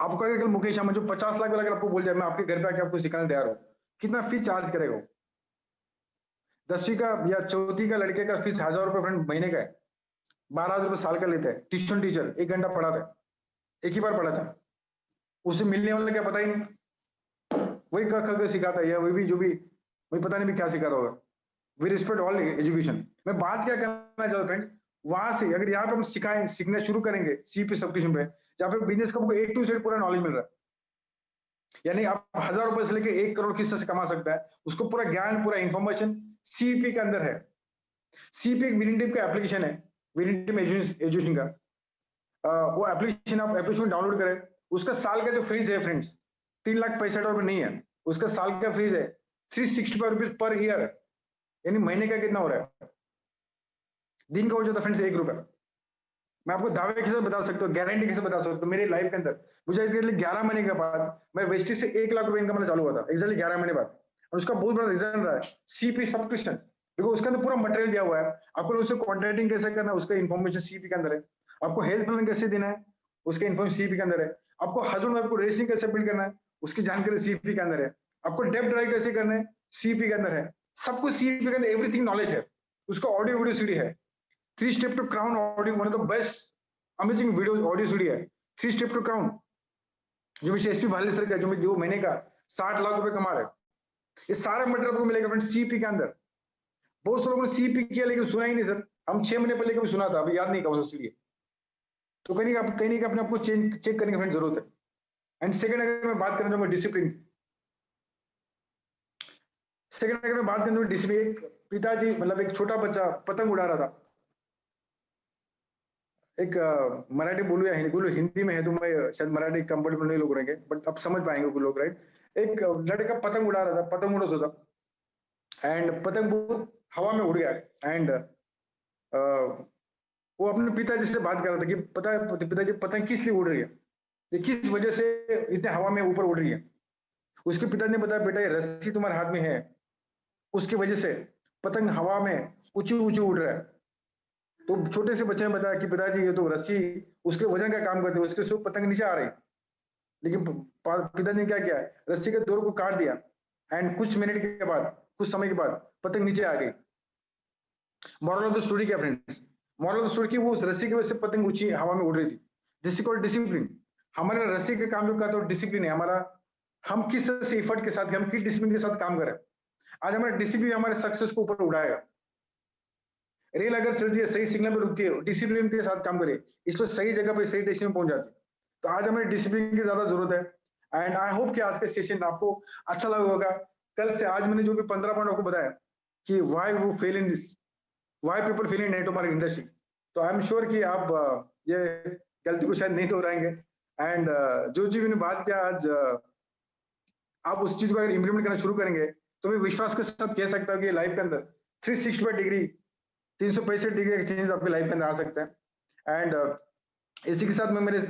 आपको अगर कल मुकेश अंबानी जो 50 लाख वाला अगर आपको बोल जाए मैं आपके घर पे आके आपको सिखाने तैयार हूं, कितना फीस चार्ज करेगा वो? 10वीं का या 4वीं का लड़के का फीस 1000 रुपए फ्रेंड महीने का है, 12,000 रुपए साल का लेते हैं। ट्यूशन टीचर 1 घंटा पढ़ाता है, एक ही बार पढ़ाता है, उसे मिलने वाला क्या पता ही नहीं, वही क ख ग सिखाता है, या वही भी जो भी वही पता नहीं भी क्या सिखाता होगा। We respect all education. मैं बात क्या करना चाहता हूँ फ्रेंड, वहां से अगर यहाँ पे हम सीखना शुरू करेंगे सी पे सब्सक्रिप्शन पे, जहाँ पे बिजनेस का आपको ए टू जेड पूरा नॉलेज मिल रहा है, यानी आप 1000 रुपए से लेके 1 करोड़ किस तरह से कमा सकता है, उसको पूरा ज्ञान, पूरा इंफॉर्मेशन सीपी के अंदर है। सीपी एक विनिंग का एप्लीकेशन है, विनिंग एजुकेशन का। वो एप्लीकेशन आप एप्लीकेशन डाउनलोड करें। उसका साल का जो फीस है फ्रेंड्स 3,65,000 नहीं है, उसका साल का फीस है 365 रुपीज पर ईयर, यानी महीने का कितना हो रहा है, दिन का हो जाता है फ्रेंड्स 1 रुपए। मैं आपको दावे के साथ बता सकता हूँ, गारंटी के साथ बता सकता हूँ, मेरी लाइफ के अंदर मुझे एक्चुअली 11 महीने के बाद मैं वेस्टिज से 1 लाख रुपए इनकम चालू हुआ था, एक्चुअली 11 महीने बाद। और उसका बहुत बड़ा रीजन रहा है सीपी सब्सक्रिप्शन, बिकॉज उसके अंदर पूरा मटेरियल दिया हुआ है, आपको उससे कॉन्ट्रैक्टिंग कैसे करना है उसका इन्फॉर्मेशन सीपी के अंदर है, आपको हेल्थ प्लान कैसे देना है उसका इन्फॉर्मेशन सीपी के अंदर है, आपको हस्बैंड वाइफ को रेसिंग कैसे बिल्ड करना है उसकी जानकारी सीपी के अंदर है, आपको डेप ड्राइव कैसे करना है सीपी के अंदर है, सब कुछ सीपी के अंदर एवरीथिंग नॉलेज है। उसका ऑडियो वीडियो सीडी है, 3 step to crown audio, one of the best amazing video audio CD है 3 स्टेप टू क्राउन, जो मिस्टर एसपी भाले सर का, जो महीने का 60 लाख रुपए कमा रहे हैं। ये सारा मटेरियल आपको मिलेगा फ्रेंड सीपी के अंदर। बहुत से लोगों ने सीपी किया लेकिन सुना ही नहीं सर, हम 6 महीने पहले कभी सुना था, अभी याद नहीं कौन सा सीडी है। तो कहीं नहीं अपने आपको चेक करने की फ्रेंड जरूरत है। एंड सेकंड अगर मैं बात करना चाहूंगा डिसिप्लिन, सेकंड अगर मैं बात करना चाहूंगा डिसिप्लिन, एक पिताजी मतलब एक छोटा बच्चा पतंग उड़ा रहा था, एक मराठी बोलू या हिंदी बोलू, हिंदी में है तो मैं शायद मराठी कंफर्टेबल नहीं लोग रहेंगे, बट अब समझ पाएंगे कुछ लोग, राइट। एक लड़का पतंग उड़ा रहा था, पतंग उड़ा रहा था एंड पतंग बहुत हवा में उड़ गया एंड वो अपने पिताजी से बात कर रहा था कि पता है पिताजी पतंग किस लिए उड़ रही है, ये किस वजह से इतने हवा में ऊपर उड़ रही है। उसके पिताजी ने बताया बेटा ये रस्सी तुम्हारे हाथ में है, उसकी वजह से पतंग हवा में ऊंची ऊंची उड़ रहा है। तो छोटे से बच्चे ने बताया कि पिताजी ये तो रस्सी उसके वजन का काम करती है, उसके से पतंग नीचे आ रही। लेकिन पिताजी ने क्या किया, रस्सी के डोर को काट दिया एंड कुछ मिनट के बाद, कुछ समय के बाद पतंग नीचे आ गई। मॉरल ऑफ द स्टोरी क्या friends, moral of the story की वो उस रस्सी की वजह से पतंग ऊंची हवा में उड़ रही थी। This is called discipline. हमारे रस्सी के काम जो करता है डिसिप्लिन है हमारा, हम किस तरह से एफर्ट के साथ, हम किस डिसिप्लिन के साथ काम करें। आज हमारा डिसिप्लिन हमारे सक्सेस को ऊपर उड़ाएगा। रेल अगर चलती है सही सिग्नल पर रुकती है, डिसिप्लिन के साथ काम करे, इसलिए सही जगह पे सही डेस्टिनेशन पहुंच जाती है। तो आज हमें डिसिप्लिन की ज्यादा जरूरत है। एंड आई होप कि आज का सेशन आपको अच्छा लगा होगा। कल से आज मैंने जो भी 15 पॉइंट आपको बताया कि वाई वो fail in this, why people fail in network marketing industry, तो आई एम श्योर कि आप ये गलती को शायद नहीं दोहराएंगे। एंड जो चीज मैंने बात किया आज, आप उस चीज को अगर इम्प्लीमेंट करना शुरू करेंगे तो मैं विश्वास के साथ कह सकता हूँ कि लाइफ के अंदर 365 डिग्री 365 डिग्री का चेंज आपकी लाइफ के अंदर आ सकता है। एंड इसी के साथ मैं मेरे